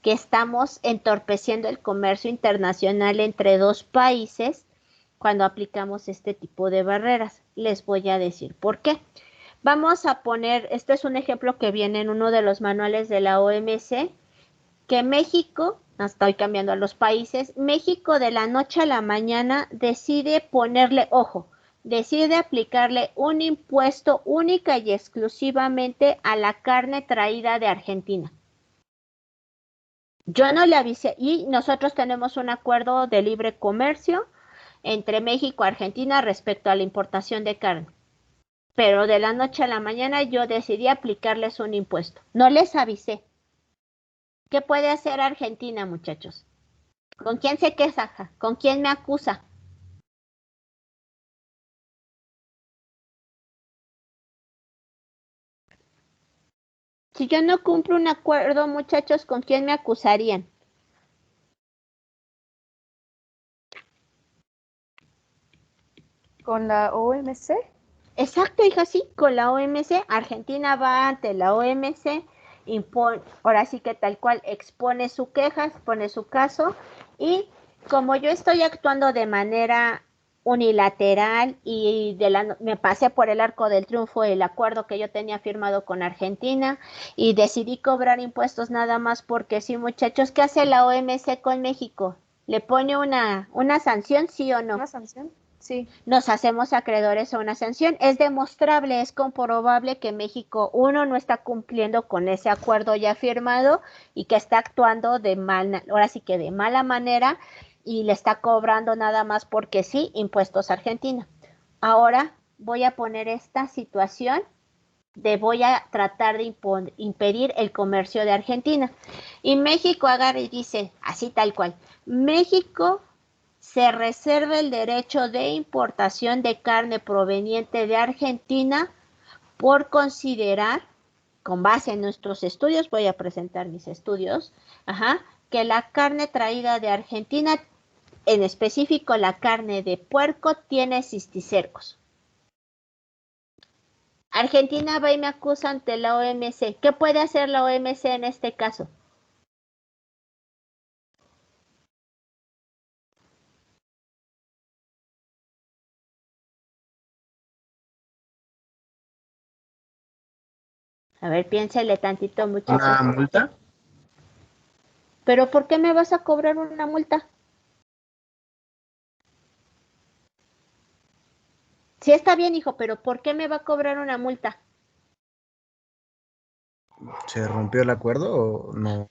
Speaker 1: que estamos entorpeciendo el comercio internacional entre dos países cuando aplicamos este tipo de barreras. Les voy a decir por qué. Vamos a poner, este es un ejemplo que viene en uno de los manuales de la OMC, que México, estoy cambiando a los países, México de la noche a la mañana decide ponerle, ojo, decide aplicarle un impuesto única y exclusivamente a la carne traída de Argentina. Yo no le avisé y nosotros tenemos un acuerdo de libre comercio entre México y Argentina respecto a la importación de carne. Pero de la noche a la mañana yo decidí aplicarles un impuesto. No les avisé. ¿Qué puede hacer Argentina, muchachos? ¿Con quién se queja? ¿Con quién me acusa? Si yo no cumplo un acuerdo, muchachos, ¿con quién me acusarían?
Speaker 3: ¿Con la OMC?
Speaker 1: Exacto, hija, sí, con la OMC. Argentina va ante la OMC, ahora sí que tal cual expone su queja, expone su caso, y como yo estoy actuando de manera unilateral y me pasé por el arco del triunfo el acuerdo que yo tenía firmado con Argentina y decidí cobrar impuestos nada más porque sí, muchachos, ¿qué hace la OMC con México? ¿Le pone una sanción, sí o no?
Speaker 3: ¿Una sanción? Sí.
Speaker 1: Nos hacemos acreedores a una sanción. Es demostrable, es comprobable que México, uno, no está cumpliendo con ese acuerdo ya firmado y que está actuando ahora sí que de mala manera y le está cobrando nada más porque sí impuestos a Argentina. Ahora voy a poner esta situación voy a tratar de impedir el comercio de Argentina. Y México agarra y dice, así tal cual, México se reserva el derecho de importación de carne proveniente de Argentina por considerar, con base en nuestros estudios, voy a presentar mis estudios, que la carne traída de Argentina, en específico la carne de puerco, tiene cisticercos. Argentina va y me acusa ante la OMC. ¿Qué puede hacer la OMC en este caso? A ver, piénsele tantito, muchachos.
Speaker 9: ¿Una multa?
Speaker 1: ¿Pero por qué me vas a cobrar una multa? Sí está bien, hijo, pero ¿por qué me va a cobrar una multa?
Speaker 5: ¿Se rompió el acuerdo o no?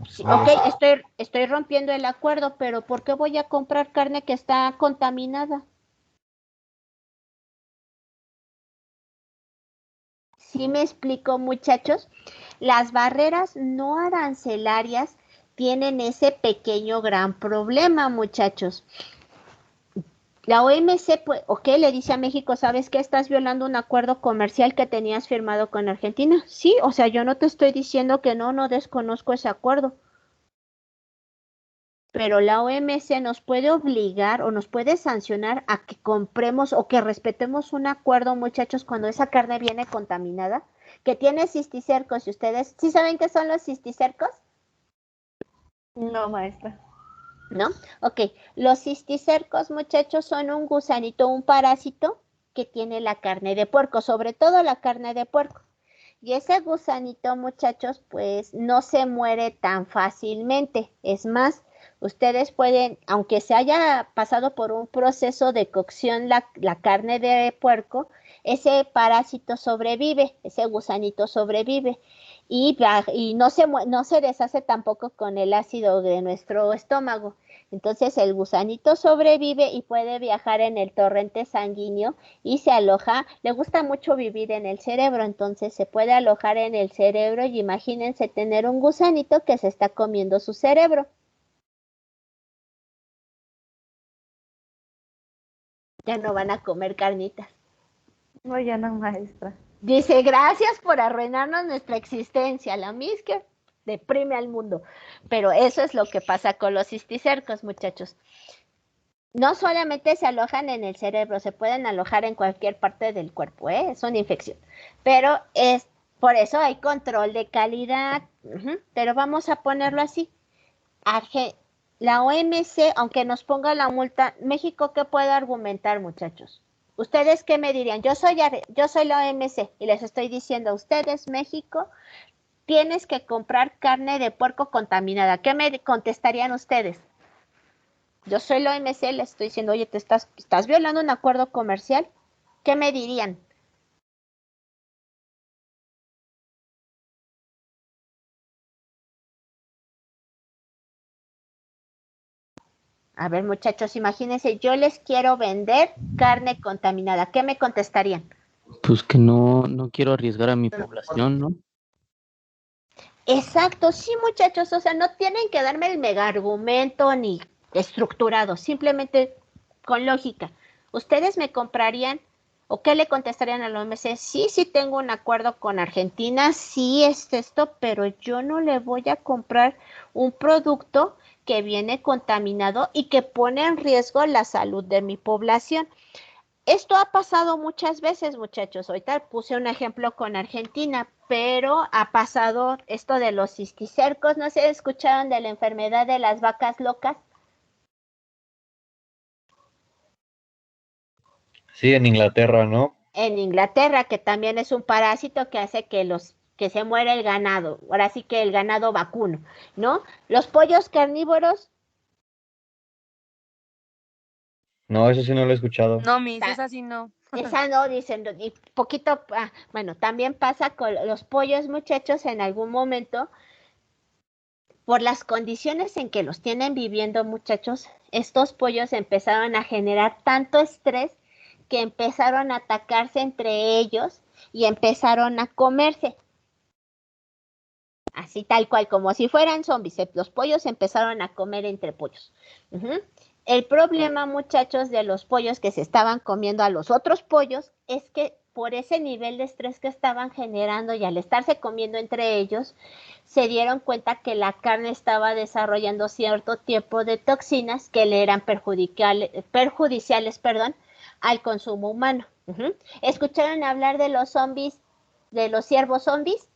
Speaker 1: Sí, ok, estoy rompiendo el acuerdo, pero ¿por qué voy a comprar carne que está contaminada? ¿Sí me explico, muchachos? Las barreras no arancelarias tienen ese pequeño gran problema, muchachos. La OMC, pues, ok, le dice a México, ¿sabes qué? Estás violando un acuerdo comercial que tenías firmado con Argentina. Sí, o sea, yo no te estoy diciendo que no desconozco ese acuerdo. pero la OMC nos puede obligar o nos puede sancionar a que compremos o que respetemos un acuerdo, muchachos, cuando esa carne viene contaminada, que tiene cisticercos. Y ustedes, ¿sí saben qué son los cisticercos?
Speaker 3: No, maestra.
Speaker 1: ¿No? Ok, los cisticercos, muchachos, son un gusanito, un parásito que tiene la carne de puerco, sobre todo la carne de puerco. Y ese gusanito, muchachos, pues no se muere tan fácilmente. Es más, ustedes pueden, aunque se haya pasado por un proceso de cocción la carne de puerco, ese parásito sobrevive, ese gusanito sobrevive y no se deshace tampoco con el ácido de nuestro estómago. Entonces el gusanito sobrevive y puede viajar en el torrente sanguíneo y se aloja. Le gusta mucho vivir en el cerebro, entonces se puede alojar en el cerebro y imagínense tener un gusanito que se está comiendo su cerebro. Ya no van a comer carnitas.
Speaker 3: No, ya no, maestra.
Speaker 1: Dice, gracias por arruinarnos nuestra existencia. La mis que deprime al mundo. Pero eso es lo que pasa con los cisticercos, muchachos. No solamente se alojan en el cerebro, se pueden alojar en cualquier parte del cuerpo, ¿eh? Es una infección. Pero es por eso hay control de calidad. Pero vamos a ponerlo así. La OMC, aunque nos ponga la multa, México, ¿qué puede argumentar, muchachos? ¿Ustedes qué me dirían? Yo soy la OMC y les estoy diciendo a ustedes, México, tienes que comprar carne de puerco contaminada. ¿Qué me contestarían ustedes? Yo soy la OMC, les estoy diciendo, oye, estás violando un acuerdo comercial. ¿Qué me dirían? A ver, muchachos, imagínense, yo les quiero vender carne contaminada. ¿Qué me contestarían?
Speaker 10: Pues que no quiero arriesgar a mi población, ¿no?
Speaker 1: Exacto, sí, muchachos, o sea, no tienen que darme el mega argumento ni estructurado, simplemente con lógica. ¿Ustedes me comprarían o qué le contestarían a la OMC? Sí, sí tengo un acuerdo con Argentina, sí es esto, pero yo no le voy a comprar un producto que viene contaminado y que pone en riesgo la salud de mi población. Esto ha pasado muchas veces, muchachos. Ahorita puse un ejemplo con Argentina, pero ha pasado esto de los cisticercos. ¿No se escucharon de la enfermedad de las vacas locas?
Speaker 2: Sí, en Inglaterra, ¿no?
Speaker 1: En Inglaterra, que también es un parásito que hace que se muera el ganado. Ahora sí que el ganado vacuno, ¿no? Los pollos carnívoros.
Speaker 2: No, eso sí no lo he escuchado.
Speaker 4: No, Miss, esa sí no.
Speaker 1: Esa no, dicen, y poquito, bueno, también pasa con los pollos, muchachos, en algún momento, por las condiciones en que los tienen viviendo, muchachos, estos pollos empezaron a generar tanto estrés que empezaron a atacarse entre ellos y empezaron a comerse. Así tal cual, como si fueran zombies. Los pollos empezaron a comer entre pollos. El problema, muchachos, de los pollos que se estaban comiendo a los otros pollos es que por ese nivel de estrés que estaban generando y al estarse comiendo entre ellos, se dieron cuenta que la carne estaba desarrollando cierto tipo de toxinas que le eran perjudiciales, al consumo humano. ¿Escucharon hablar de los zombies, de los ciervos zombies?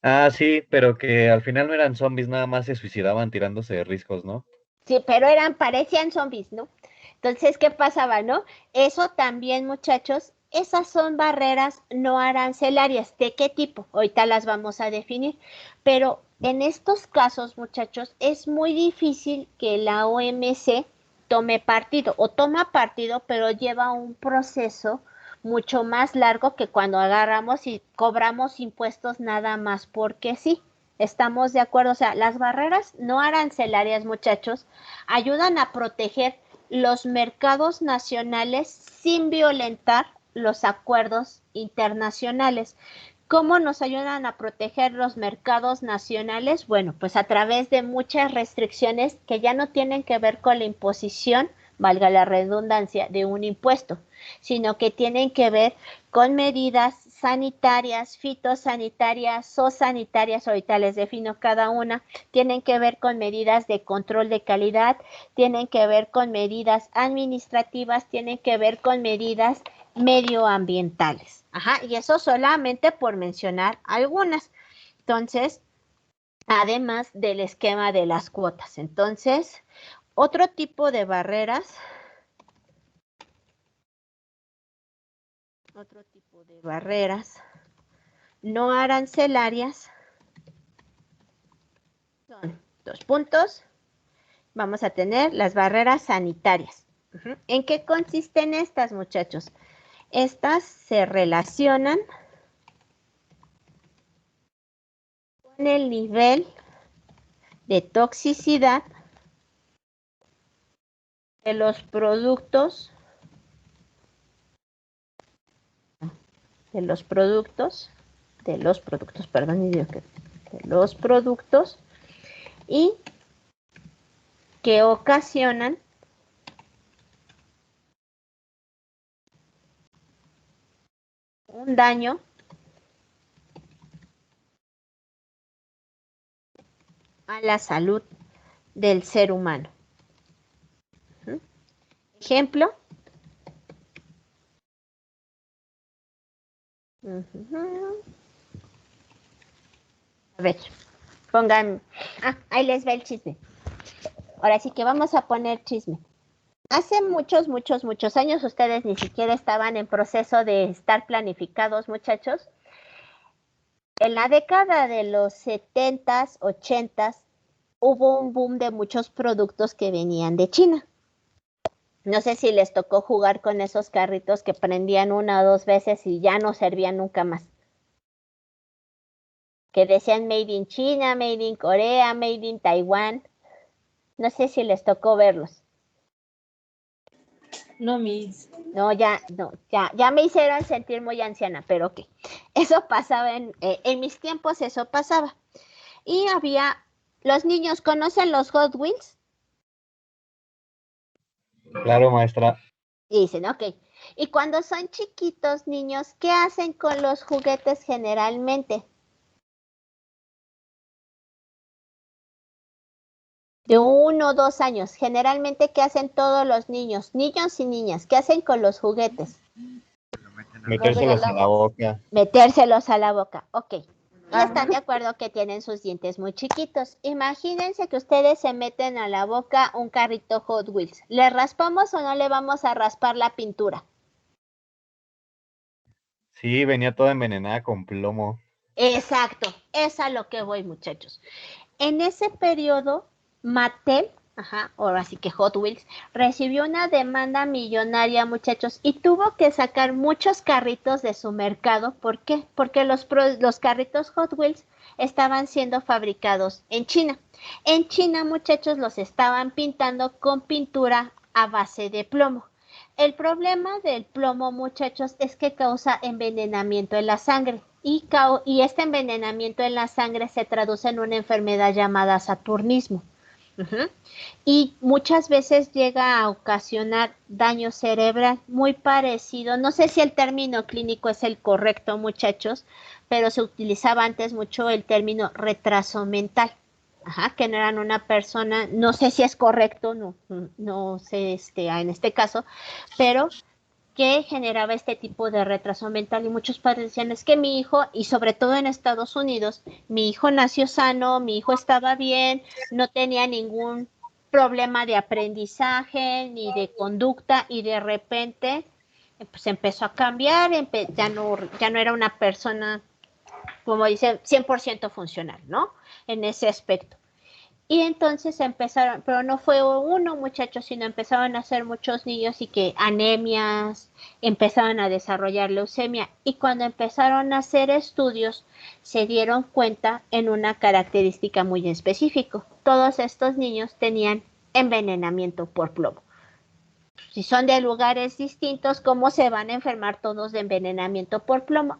Speaker 2: Ah, sí, pero que al final no eran zombies, nada más se suicidaban tirándose de riscos, ¿no?
Speaker 1: Sí, pero parecían zombies, ¿no? Entonces, ¿qué pasaba, no? Eso también, muchachos, esas son barreras no arancelarias. ¿De qué tipo? Ahorita las vamos a definir. Pero en estos casos, muchachos, es muy difícil que la OMC tome partido o toma partido, pero lleva un proceso mucho más largo que cuando agarramos y cobramos impuestos nada más porque sí. ¿Estamos de acuerdo? O sea, las barreras no arancelarias, muchachos, ayudan a proteger los mercados nacionales sin violentar los acuerdos internacionales. ¿Cómo nos ayudan a proteger los mercados nacionales? Bueno, pues a través de muchas restricciones que ya no tienen que ver con la imposición, valga la redundancia, de un impuesto, sino que tienen que ver con medidas sanitarias, fitosanitarias, zoosanitarias, ahorita les defino cada una, tienen que ver con medidas de control de calidad, tienen que ver con medidas administrativas, tienen que ver con medidas medioambientales. Ajá, y eso solamente por mencionar algunas. Entonces, además del esquema de las cuotas. Entonces, otro tipo de barreras no arancelarias son 2 puntos. Vamos a tener las barreras sanitarias. ¿En qué consisten estas, muchachos? Estas se relacionan con el nivel de toxicidad de los productos y que ocasionan un daño a la salud del ser humano. Ejemplo. A ver, pongan, ahí les va el chisme. Ahora sí que vamos a poner chisme. Hace muchos años, ustedes ni siquiera estaban en proceso de estar planificados, muchachos. En la década de los 70s, 80s, hubo un boom de muchos productos que venían de China. No sé si les tocó jugar con esos carritos que prendían 1 o 2 veces y ya no servían nunca más. Que decían Made in China, Made in Corea, Made in Taiwán. No sé si les tocó verlos.
Speaker 6: No, Miss.
Speaker 1: No, ya me hicieron sentir muy anciana, pero ok. Eso pasaba en mis tiempos, eso pasaba. Y los niños, ¿conocen los Hot Wheels?
Speaker 2: Claro, maestra.
Speaker 1: Y dicen, ok. Y cuando son chiquitos, niños, ¿qué hacen con los juguetes generalmente? De 1 o 2 años. Generalmente, ¿qué hacen todos los niños? Niños y niñas, ¿qué hacen con los juguetes?
Speaker 2: Metérselos a la boca.
Speaker 1: Metérselos a la boca, ok. Y están de acuerdo que tienen sus dientes muy chiquitos. Imagínense que ustedes se meten a la boca un carrito Hot Wheels. ¿Le raspamos o no le vamos a raspar la pintura?
Speaker 2: Sí, venía toda envenenada con plomo.
Speaker 1: Exacto, es a lo que voy, muchachos. En ese periodo, Mattel, ahora sí que Hot Wheels, recibió una demanda millonaria, muchachos, y tuvo que sacar muchos carritos de su mercado. ¿Por qué? Porque los carritos Hot Wheels estaban siendo fabricados en China. En China, muchachos, los estaban pintando con pintura a base de plomo. El problema del plomo, muchachos, es que causa envenenamiento en la sangre. Y este envenenamiento en la sangre se traduce en una enfermedad llamada saturnismo. Y muchas veces llega a ocasionar daño cerebral muy parecido. No sé si el término clínico es el correcto, muchachos, pero se utilizaba antes mucho el término retraso mental. Que no eran una persona, no sé si es correcto, no sé en este caso, pero que generaba este tipo de retraso mental, y muchos padres decían, es que mi hijo, y sobre todo en Estados Unidos, mi hijo nació sano, mi hijo estaba bien, no tenía ningún problema de aprendizaje ni de conducta, y de repente pues empezó a cambiar, ya no era una persona, como dicen, 100% funcional, ¿no? En ese aspecto. Y entonces empezaron, pero no fue uno, muchachos, sino empezaron a ser muchos niños y que anemias, empezaron a desarrollar leucemia. Y cuando empezaron a hacer estudios, se dieron cuenta en una característica muy específica. Todos estos niños tenían envenenamiento por plomo. Si son de lugares distintos, ¿cómo se van a enfermar todos de envenenamiento por plomo?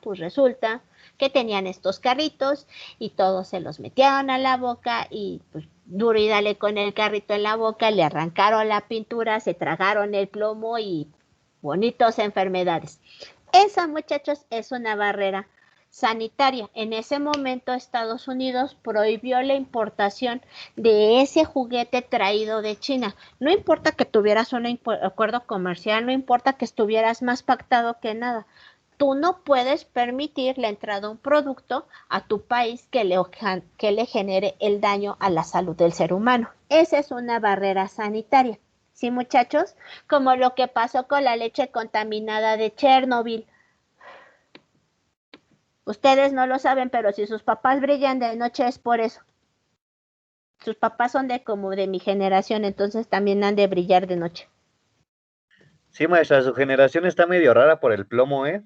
Speaker 1: Pues resulta que tenían estos carritos y todos se los metieron a la boca y pues duro y dale con el carrito en la boca, le arrancaron la pintura, se tragaron el plomo y bonitos enfermedades. Esa, muchachos, es una barrera sanitaria. En ese momento Estados Unidos prohibió la importación de ese juguete traído de China. No importa que tuvieras un acuerdo comercial, no importa que estuvieras más pactado que nada. Tú no puedes permitir la entrada de un producto a tu país que le genere el daño a la salud del ser humano. Esa es una barrera sanitaria. ¿Sí, muchachos? Como lo que pasó con la leche contaminada de Chernobyl. Ustedes no lo saben, pero si sus papás brillan de noche es por eso. Sus papás son como de mi generación, entonces también han de brillar de noche.
Speaker 2: Sí, maestra, su generación está medio rara por el plomo, ¿eh?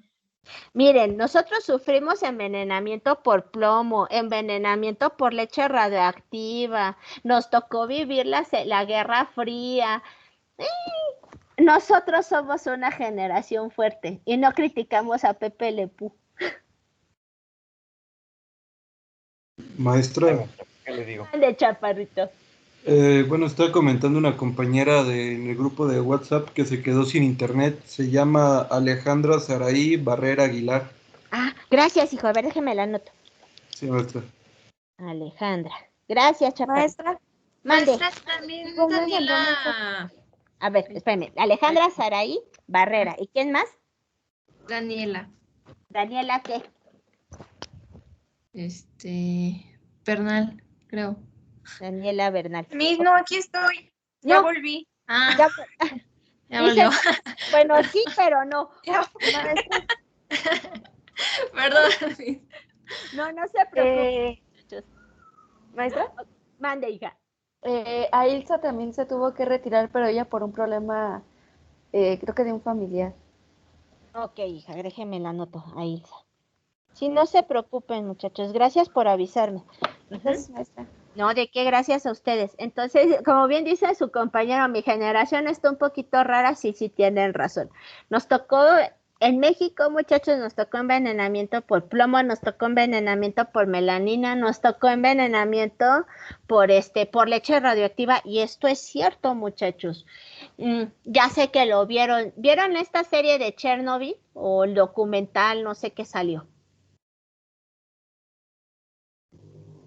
Speaker 1: Miren, nosotros sufrimos envenenamiento por plomo, envenenamiento por leche radioactiva, nos tocó vivir la Guerra Fría. Nosotros somos una generación fuerte y no criticamos a Pepe Le Pew.
Speaker 7: Maestra,
Speaker 2: ¿Qué le digo?
Speaker 1: De chaparrito.
Speaker 7: bueno, estaba comentando una compañera en el grupo de WhatsApp que se quedó sin internet. Se llama Alejandra Saraí Barrera Aguilar.
Speaker 1: Ah, gracias, hijo. A ver, déjeme la anoto.
Speaker 7: Sí, maestra.
Speaker 1: Alejandra. Gracias, chaparrito.
Speaker 3: Maestra,
Speaker 1: Mande.
Speaker 6: Maestra, también
Speaker 3: ¿Cómo se
Speaker 6: Daniela.
Speaker 1: A ver, espérame. Alejandra Saraí Barrera. ¿Y quién más?
Speaker 6: Daniela.
Speaker 1: Daniela, ¿qué?
Speaker 6: Bernal, creo.
Speaker 1: Daniela Bernal.
Speaker 6: Miss, no, aquí estoy. Ya
Speaker 1: No.
Speaker 6: volví. Ah,
Speaker 1: Ya,
Speaker 6: ya
Speaker 1: dice-
Speaker 6: volvió.
Speaker 1: bueno, sí, pero no.
Speaker 6: Ya.
Speaker 3: maestra,
Speaker 6: Perdón, Miss.
Speaker 1: No, no se preocupen, muchachos.
Speaker 3: maestra,
Speaker 1: Mande, hija.
Speaker 3: a Ilsa también se tuvo que retirar, pero ella por un problema, creo que de un familiar.
Speaker 1: Ok, hija, déjeme la anoto a Ilsa. Sí, no se preocupen, muchachos. Gracias por avisarme.
Speaker 3: Gracias, maestra.
Speaker 1: No, de qué, gracias a ustedes. Entonces, como bien dice su compañero, mi generación está un poquito rara, sí, sí tienen razón. Nos tocó, en México, muchachos, nos tocó envenenamiento por plomo, nos tocó envenenamiento por melanina, nos tocó envenenamiento por leche radioactiva, y esto es cierto, muchachos. Ya sé que lo vieron. ¿Vieron esta serie de Chernobyl? O el documental, no sé qué salió.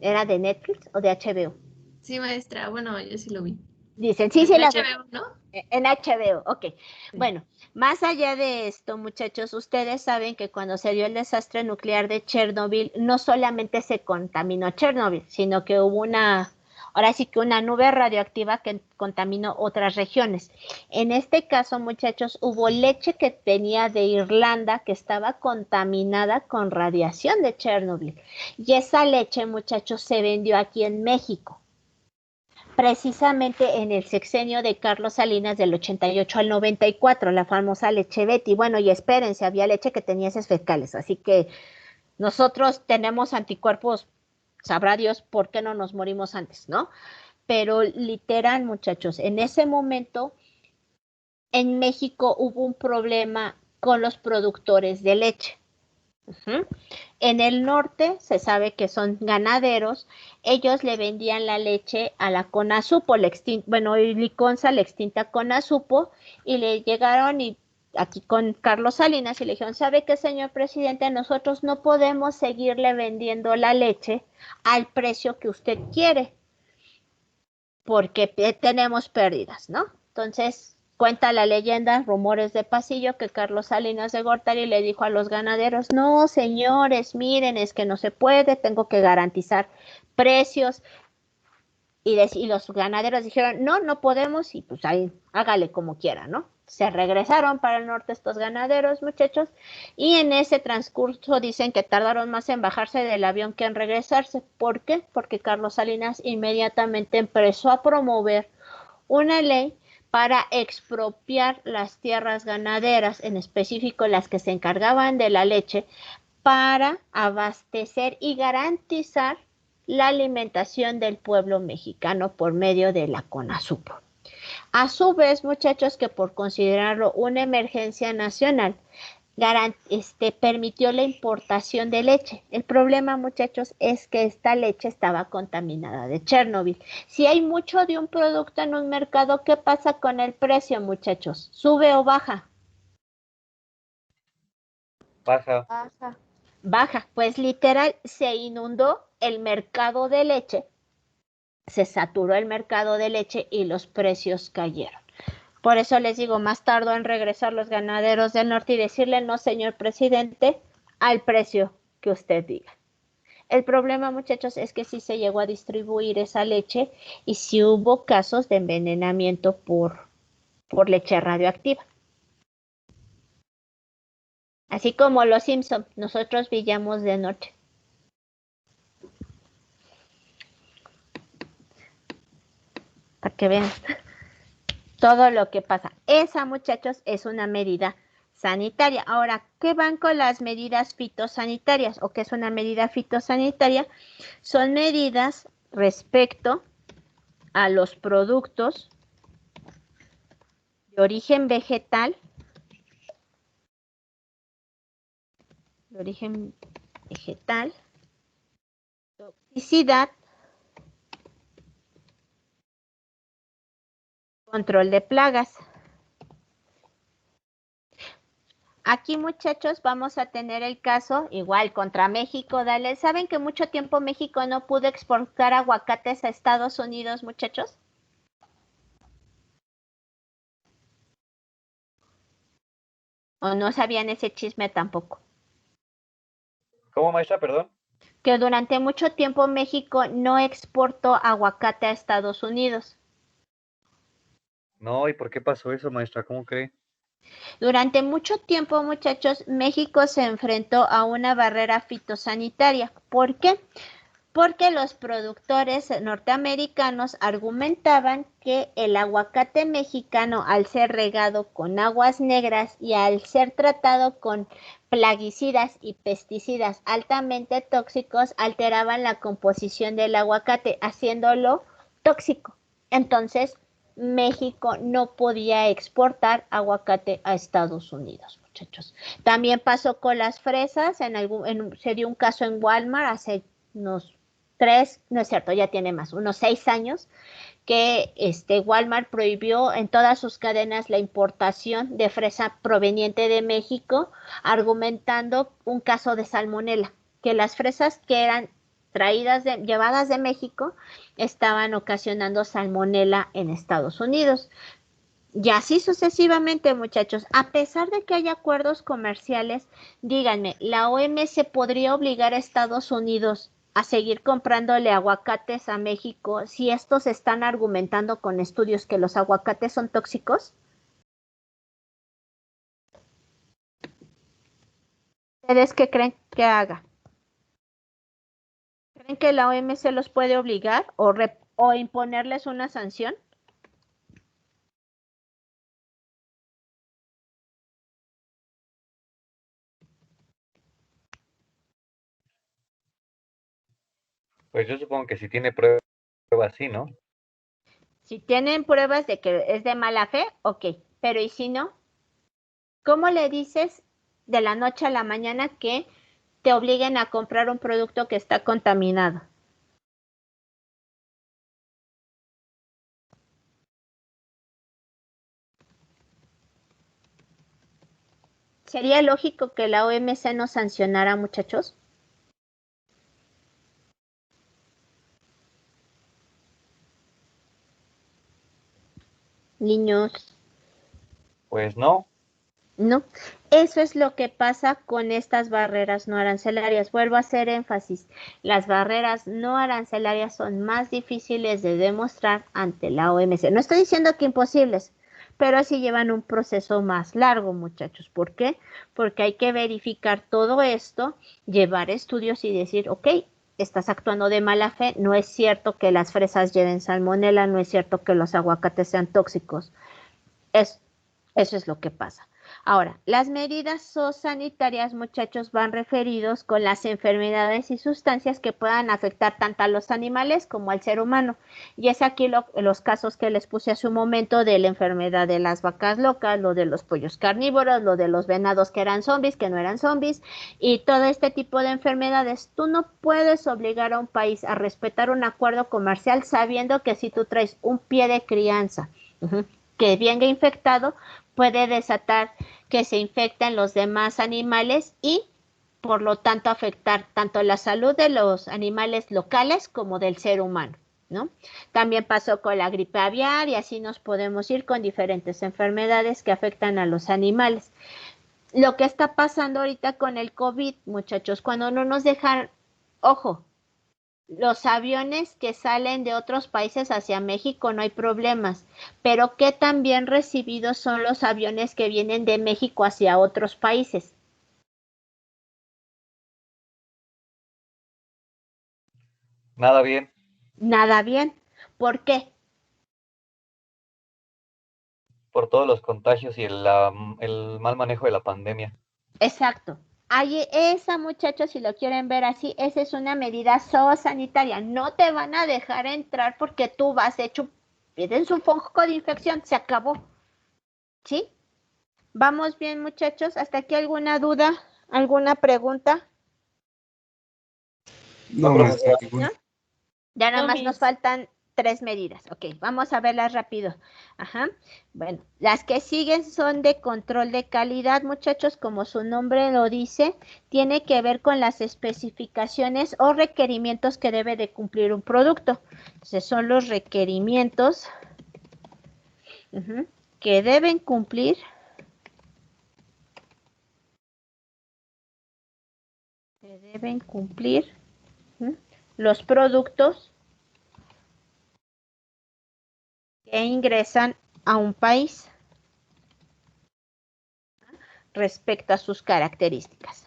Speaker 1: ¿Era de Netflix o de HBO?
Speaker 6: Sí, maestra. Bueno, yo sí lo vi.
Speaker 1: Dicen, sí, sí, la
Speaker 6: HBO, ¿no?
Speaker 1: en HBO, ok. Bueno, más allá de esto, muchachos, ustedes saben que cuando se dio el desastre nuclear de Chernobyl, no solamente se contaminó Chernobyl, sino que hubo ahora sí que una nube radioactiva que contaminó otras regiones. En este caso, muchachos, hubo leche que venía de Irlanda que estaba contaminada con radiación de Chernobyl. Y esa leche, muchachos, se vendió aquí en México. Precisamente en el sexenio de Carlos Salinas del 88 al 94, la famosa leche Betty. Bueno, y espérense, había leche que tenía heces fecales, así que nosotros tenemos anticuerpos, sabrá Dios por qué no nos morimos antes, ¿no? Pero literal, muchachos, en ese momento en México hubo un problema con los productores de leche. En el norte se sabe que son ganaderos, ellos le vendían la leche a la Conasupo, Liconza, la extinta Conasupo, y le llegaron aquí con Carlos Salinas y le dijeron, ¿sabe qué, señor presidente? Nosotros no podemos seguirle vendiendo la leche al precio que usted quiere, porque tenemos pérdidas, ¿no? Entonces, cuenta la leyenda, rumores de pasillo, que Carlos Salinas de Gortari le dijo a los ganaderos, no, señores, miren, es que no se puede, tengo que garantizar precios. Y los ganaderos dijeron, no, no podemos, y pues ahí, hágale como quiera, ¿no? Se regresaron para el norte estos ganaderos, muchachos, y en ese transcurso dicen que tardaron más en bajarse del avión que en regresarse. ¿Por qué? Porque Carlos Salinas inmediatamente empezó a promover una ley para expropiar las tierras ganaderas, en específico las que se encargaban de la leche, para abastecer y garantizar la alimentación del pueblo mexicano por medio de la Conasupo. A su vez, muchachos, que por considerarlo una emergencia nacional, permitió la importación de leche. El problema, muchachos, es que esta leche estaba contaminada de Chernobyl. Si hay mucho de un producto en un mercado, ¿qué pasa con el precio, muchachos? ¿Sube o baja?
Speaker 2: Baja.
Speaker 3: Baja.
Speaker 1: Baja, pues literal se inundó el mercado de leche, se saturó el mercado de leche y los precios cayeron. Por eso les digo, más tardó en regresar los ganaderos del norte y decirle, no, señor presidente, al precio que usted diga. El problema, muchachos, es que sí se llegó a distribuir esa leche y sí hubo casos de envenenamiento por leche radioactiva. Así como los Simpson, nosotros brillamos de noche. Para que vean todo lo que pasa. Esa, muchachos, es una medida sanitaria. Ahora, ¿qué van con las medidas fitosanitarias? ¿O qué es una medida fitosanitaria? Son medidas respecto a los productos de origen vegetal, toxicidad, control de plagas. Aquí, muchachos, vamos a tener el caso igual contra México. Dale, ¿saben que mucho tiempo México no pudo exportar aguacates a Estados Unidos, muchachos? ¿O no sabían ese chisme tampoco?
Speaker 2: ¿Cómo, maestra? Perdón.
Speaker 1: Que durante mucho tiempo México no exportó aguacate a Estados Unidos.
Speaker 2: No, ¿y por qué pasó eso, maestra? ¿Cómo cree?
Speaker 1: Durante mucho tiempo, muchachos, México se enfrentó a una barrera fitosanitaria. ¿Por qué? Porque los productores norteamericanos argumentaban que el aguacate mexicano, al ser regado con aguas negras y al ser tratado con plaguicidas y pesticidas altamente tóxicos, alteraban la composición del aguacate, haciéndolo tóxico. Entonces, México no podía exportar aguacate a Estados Unidos, muchachos. También pasó con las fresas, se dio un caso en Walmart hace unos 6 años, que Walmart prohibió en todas sus cadenas la importación de fresa proveniente de México, argumentando un caso de salmonela, que las fresas que eran llevadas de México estaban ocasionando salmonela en Estados Unidos. Y así sucesivamente, muchachos, a pesar de que hay acuerdos comerciales, díganme, ¿la OMS podría obligar a Estados Unidos a seguir comprándole aguacates a México si estos están argumentando con estudios que los aguacates son tóxicos? ¿Ustedes qué creen que haga? ¿Creen que la OMS los puede obligar o imponerles una sanción?
Speaker 2: Pues yo supongo que si tiene pruebas, sí, ¿no?
Speaker 1: Si tienen pruebas de que es de mala fe, ok, pero ¿y si no? ¿Cómo le dices de la noche a la mañana que te obliguen a comprar un producto que está contaminado? ¿Sería lógico que la OMC nos sancionara, muchachos? Niños.
Speaker 2: Pues no.
Speaker 1: No, eso es lo que pasa con estas barreras no arancelarias. Vuelvo a hacer énfasis, las barreras no arancelarias son más difíciles de demostrar ante la OMC. No estoy diciendo que imposibles, pero sí llevan un proceso más largo, muchachos. ¿Por qué? Porque hay que verificar todo esto, llevar estudios y decir, ok, estás actuando de mala fe, no es cierto que las fresas lleven salmonela, no es cierto que los aguacates sean tóxicos. Eso es lo que pasa. Ahora, las medidas zoosanitarias, muchachos, van referidos con las enfermedades y sustancias que puedan afectar tanto a los animales como al ser humano. Y es aquí los casos que les puse hace un momento de la enfermedad de las vacas locas, lo de los pollos carnívoros, lo de los venados que eran zombies, que no eran zombies, y todo este tipo de enfermedades. Tú no puedes obligar a un país a respetar un acuerdo comercial sabiendo que si tú traes un pie de crianza, que venga infectado puede desatar que se infecten los demás animales y por lo tanto afectar tanto la salud de los animales locales como del ser humano, ¿no? También pasó con la gripe aviar y así nos podemos ir con diferentes enfermedades que afectan a los animales. Lo que está pasando ahorita con el COVID, muchachos, cuando no nos dejan, ojo, los aviones que salen de otros países hacia México no hay problemas, pero qué tan bien recibidos son los aviones que vienen de México hacia otros países.
Speaker 2: Nada bien.
Speaker 1: Nada bien. ¿Por qué?
Speaker 2: Por todos los contagios y el mal manejo de la pandemia.
Speaker 1: Exacto. Ahí, esa, muchachos, si lo quieren ver así, esa es una medida zoosanitaria. No te van a dejar entrar porque tú vas hecho, tienes un foco de infección, se acabó. ¿Sí? ¿Vamos bien, muchachos? ¿Hasta aquí alguna duda? ¿Alguna pregunta?
Speaker 7: No,
Speaker 2: No,
Speaker 7: maestra,
Speaker 1: ¿No?
Speaker 7: ninguna.
Speaker 1: Ya nada
Speaker 6: No,
Speaker 1: más nos
Speaker 6: mis.
Speaker 1: faltan 3 medidas. Ok, vamos a verlas rápido. Ajá. Bueno, las que siguen son de control de calidad, muchachos, como su nombre lo dice, tiene que ver con las especificaciones o requerimientos que debe de cumplir un producto. Entonces, son los requerimientos que deben cumplir los productos que ingresan a un país respecto a sus características.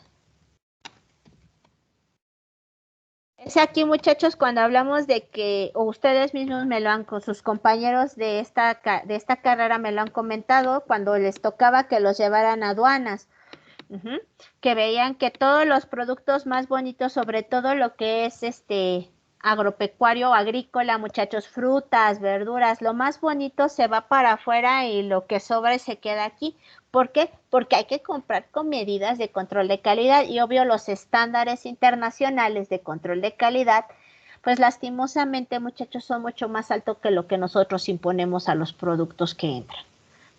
Speaker 1: Es aquí, muchachos, cuando hablamos de que, o ustedes mismos me lo han, con sus compañeros de esta carrera me lo han comentado, cuando les tocaba que los llevaran a aduanas, que veían que todos los productos más bonitos, sobre todo lo que es agropecuario, agrícola, muchachos, frutas, verduras, lo más bonito se va para afuera y lo que sobra se queda aquí. ¿Por qué? Porque hay que comprar con medidas de control de calidad y obvio los estándares internacionales de control de calidad, pues lastimosamente, muchachos, son mucho más altos que lo que nosotros imponemos a los productos que entran,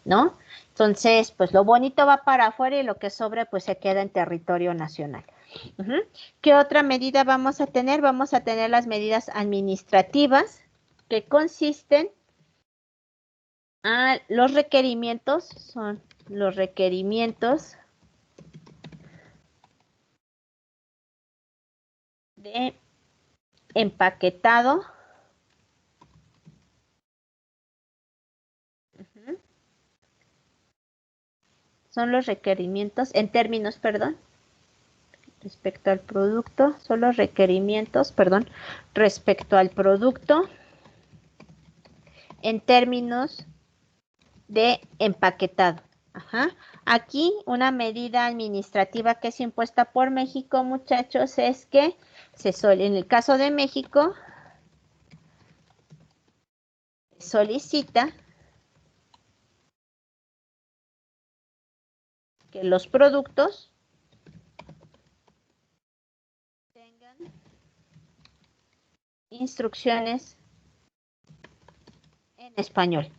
Speaker 1: ¿no? Entonces, pues lo bonito va para afuera y lo que sobre pues se queda en territorio nacional. ¿Qué otra medida vamos a tener? Vamos a tener las medidas administrativas que consisten a los requerimientos, son los requerimientos de empaquetado. Son los requerimientos, en términos, perdón, respecto al producto, son los requerimientos, perdón, respecto al producto en términos de empaquetado. Ajá. Aquí una medida administrativa que es impuesta por México, muchachos, es que en el caso de México solicita que los productos tengan instrucciones en español.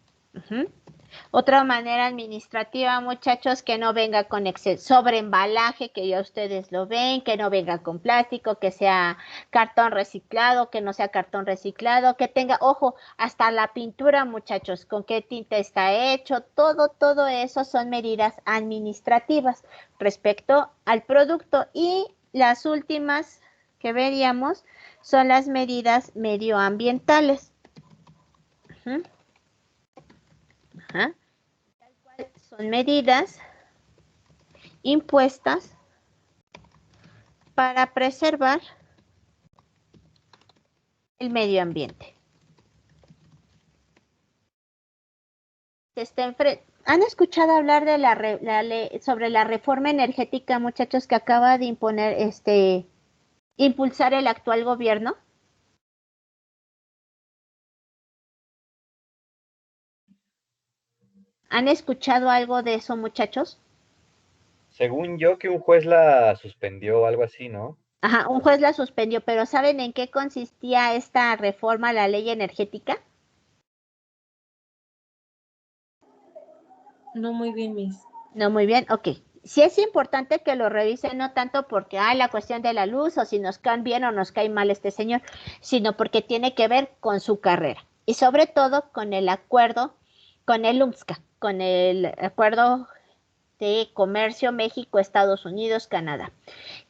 Speaker 1: Otra manera administrativa, muchachos, que no venga con sobreembalaje, que ya ustedes lo ven, que no venga con plástico, que sea cartón reciclado, que no sea cartón reciclado, que tenga, ojo, hasta la pintura, muchachos, con qué tinta está hecho, todo eso son medidas administrativas respecto al producto. Y las últimas que veríamos son las medidas medioambientales. Tal cual son medidas impuestas para preservar el medio ambiente. ¿Han escuchado hablar de la ley sobre la reforma energética, muchachos, que acaba de imponer, impulsar el actual gobierno? ¿Han escuchado algo de eso, muchachos?
Speaker 2: Según yo, que un juez la suspendió o algo así, ¿no?
Speaker 1: Ajá, un juez la suspendió, pero ¿saben en qué consistía esta reforma a la ley energética?
Speaker 6: No, muy bien, Miss.
Speaker 1: No, muy bien, ok. Sí es importante que lo revisen, no tanto porque hay la cuestión de la luz o si nos caen bien o nos cae mal este señor, sino porque tiene que ver con su carrera y sobre todo con el acuerdo, con el UMSCA, con el acuerdo de comercio México, Estados Unidos, Canadá.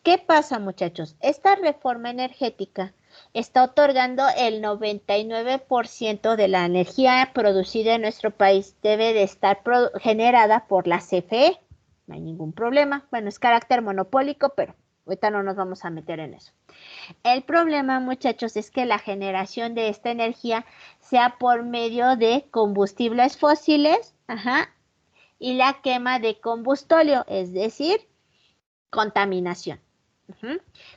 Speaker 1: ¿Qué pasa, muchachos? Esta reforma energética está otorgando el 99% de la energía producida en nuestro país debe de estar generada por la CFE. No hay ningún problema. Bueno, es carácter monopólico, pero ahorita no nos vamos a meter en eso. El problema, muchachos, es que la generación de esta energía sea por medio de combustibles fósiles, y la quema de combustóleo, es decir, contaminación.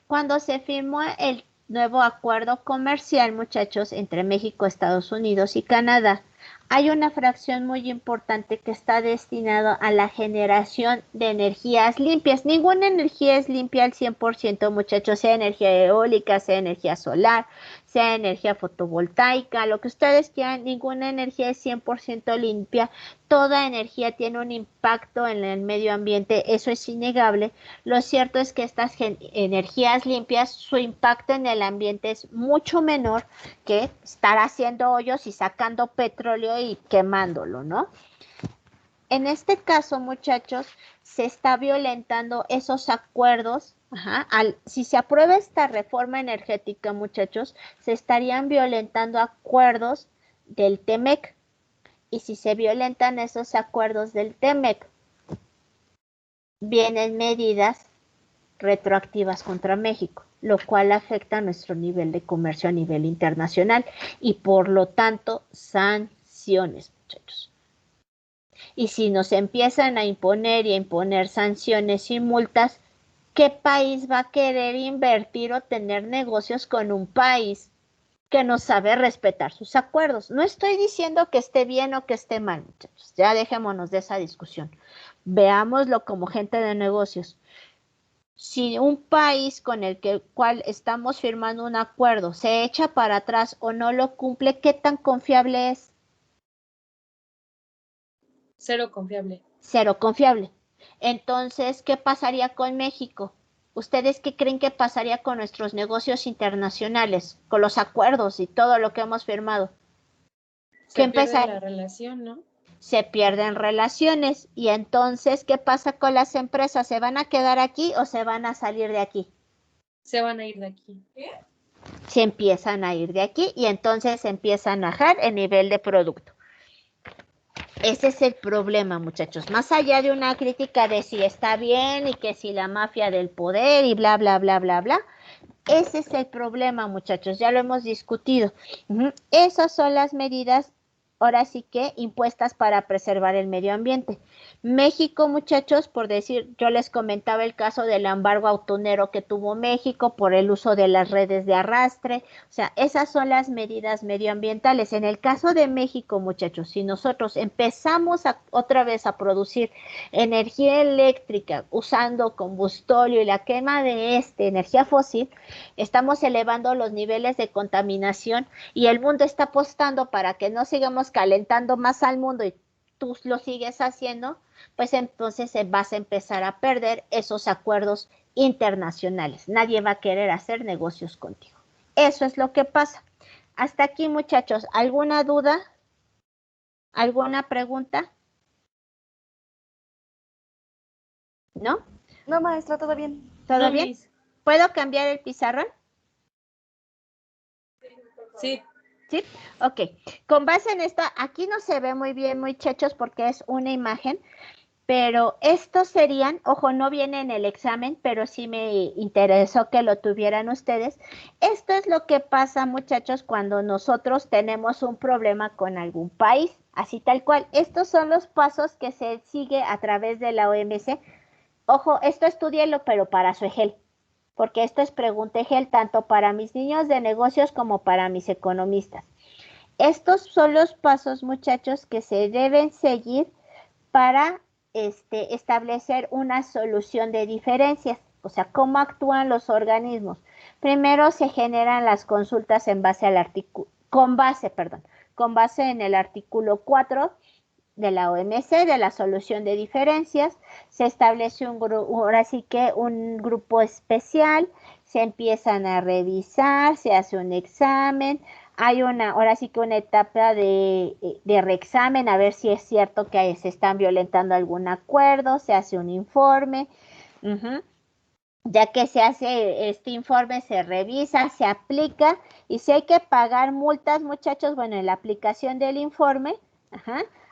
Speaker 1: Cuando se firmó el nuevo acuerdo comercial, muchachos, entre México, Estados Unidos y Canadá, hay una fracción muy importante que está destinada a la generación de energías limpias. Ninguna energía es limpia al 100%, muchachos, sea energía eólica, sea energía solar, sea energía fotovoltaica, lo que ustedes quieran, ninguna energía es 100% limpia. Toda energía tiene un impacto en el medio ambiente, eso es innegable. Lo cierto es que estas energías limpias, su impacto en el ambiente es mucho menor que estar haciendo hoyos y sacando petróleo y quemándolo, ¿no? En este caso, muchachos, se está violentando esos acuerdos. Si se aprueba esta reforma energética, muchachos, se estarían violentando acuerdos del TEMEC. Y si se violentan esos acuerdos del TEMEC, vienen medidas retroactivas contra México, lo cual afecta nuestro nivel de comercio a nivel internacional y por lo tanto sanciones, muchachos. Y si nos empiezan a imponer sanciones y multas, ¿qué país va a querer invertir o tener negocios con un país que no sabe respetar sus acuerdos? No estoy diciendo que esté bien o que esté mal, muchachos. Ya dejémonos de esa discusión. Veámoslo como gente de negocios. Si un país con el cual estamos firmando un acuerdo se echa para atrás o no lo cumple, ¿qué tan confiable es?
Speaker 6: Cero confiable.
Speaker 1: Cero confiable. Entonces, ¿qué pasaría con México? ¿Ustedes qué creen que pasaría con nuestros negocios internacionales, con los acuerdos y todo lo que hemos firmado?
Speaker 6: Se pierde la relación, ¿no?
Speaker 1: Se pierden relaciones y entonces, ¿qué pasa con las empresas? ¿Se van a quedar aquí o se van a salir de aquí?
Speaker 6: Se van a ir de aquí.
Speaker 1: Se empiezan a ir de aquí y entonces empiezan a bajar el nivel de producto. Ese es el problema, muchachos. Más allá de una crítica de si está bien y que si la mafia del poder y bla, bla, bla, bla, bla. Ese es el problema, muchachos. Ya lo hemos discutido. Esas son las medidas, ahora sí que impuestas para preservar el medio ambiente. México, muchachos, por decir, yo les comentaba el caso del embargo autunero que tuvo México por el uso de las redes de arrastre. O sea, esas son las medidas medioambientales. En el caso de México, muchachos, si nosotros empezamos otra vez a producir energía eléctrica usando combustóleo y la quema de energía fósil, estamos elevando los niveles de contaminación y el mundo está apostando para que no sigamos calentando más al mundo y tú lo sigues haciendo, pues entonces vas a empezar a perder esos acuerdos internacionales. Nadie va a querer hacer negocios contigo. Eso es lo que pasa. Hasta aquí, muchachos. ¿Alguna duda? ¿Alguna pregunta? ¿No?
Speaker 3: No, maestra, todo bien.
Speaker 1: ¿Todo
Speaker 6: No,
Speaker 1: bien?
Speaker 6: Miss.
Speaker 1: ¿Puedo cambiar el pizarrón?
Speaker 6: Sí.
Speaker 1: ¿Sí? Ok. Con base en esto, aquí no se ve muy bien, muchachos, porque es una imagen, pero estos serían, ojo, no viene en el examen, pero sí me interesó que lo tuvieran ustedes. Esto es lo que pasa, muchachos, cuando nosotros tenemos un problema con algún país, así tal cual. Estos son los pasos que se sigue a través de la OMC. Ojo, esto estudienlo, pero para su EGEL, porque esto es pregunta EGEL tanto para mis niños de negocios como para mis economistas. Estos son los pasos, muchachos, que se deben seguir para establecer una solución de diferencias, o sea, cómo actúan los organismos. Primero se generan las consultas con base en el artículo 4 de la OMC, de la solución de diferencias, se establece ahora sí que un grupo especial, se empiezan a revisar, se hace un examen, hay ahora sí que una etapa de reexamen, a ver si es cierto que se están violentando algún acuerdo, se hace un informe, ya que se hace este informe, se revisa, se aplica, y si hay que pagar multas, muchachos, bueno, en la aplicación del informe,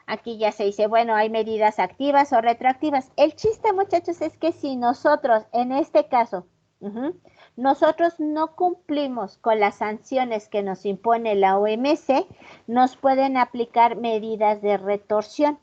Speaker 1: aquí ya se dice, bueno, hay medidas activas o retroactivas. El chiste, muchachos, es que si nosotros, en este caso, nosotros no cumplimos con las sanciones que nos impone la OMC, nos pueden aplicar medidas de retorsión.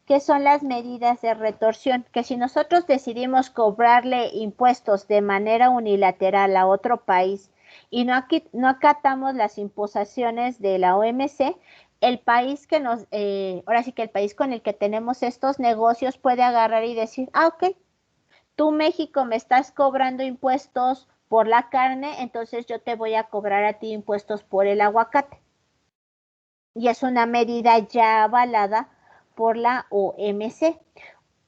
Speaker 1: ¿Qué son las medidas de retorsión? Que si nosotros decidimos cobrarle impuestos de manera unilateral a otro país y no acatamos las imposiciones de la OMC, el país que ahora sí que el país con el que tenemos estos negocios puede agarrar y decir, ok, tú México me estás cobrando impuestos por la carne, entonces yo te voy a cobrar a ti impuestos por el aguacate. Y es una medida ya avalada por la OMC.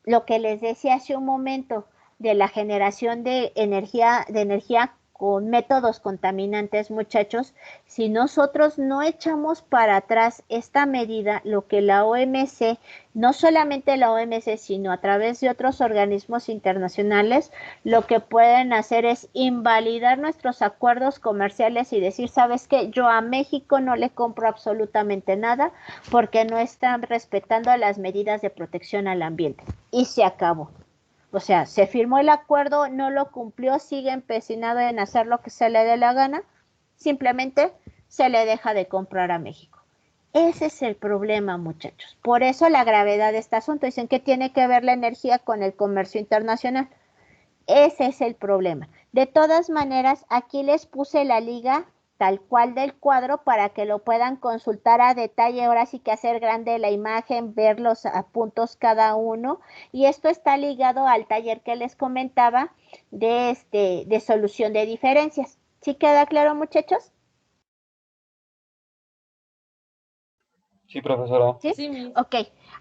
Speaker 1: Lo que les decía hace un momento de la generación de energía con métodos contaminantes, muchachos, si nosotros no echamos para atrás esta medida, lo que la OMC, no solamente la OMC, sino a través de otros organismos internacionales, lo que pueden hacer es invalidar nuestros acuerdos comerciales y decir, ¿sabes qué? Yo a México no le compro absolutamente nada porque no están respetando las medidas de protección al ambiente. Y se acabó. O sea, se firmó el acuerdo, no lo cumplió, sigue empecinado en hacer lo que se le dé la gana, simplemente se le deja de comprar a México. Ese es el problema, muchachos. Por eso la gravedad de este asunto. Dicen que tiene que ver la energía con el comercio internacional. Ese es el problema. De todas maneras, aquí les puse la liga tal cual del cuadro para que lo puedan consultar a detalle, ahora sí que hacer grande la imagen, ver los puntos cada uno, y esto está ligado al taller que les comentaba de solución de diferencias. ¿Sí queda claro, muchachos?
Speaker 2: Sí, profesora.
Speaker 1: ¿Sí?
Speaker 6: Sí, Miss.
Speaker 1: Ok,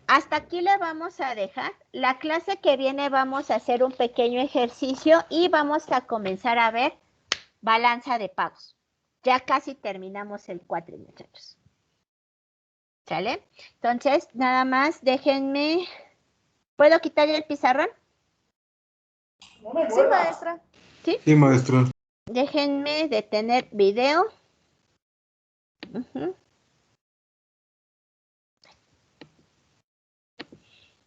Speaker 1: hasta aquí le vamos a dejar. La clase que viene vamos a hacer un pequeño ejercicio y vamos a comenzar a ver balanza de pagos. Ya casi terminamos el cuatri, muchachos. ¿Sale? Entonces, nada más déjenme. ¿Puedo quitar ya el pizarrón?
Speaker 3: Sí, maestra.
Speaker 1: ¿Sí?
Speaker 7: Sí, maestro.
Speaker 1: Déjenme detener video.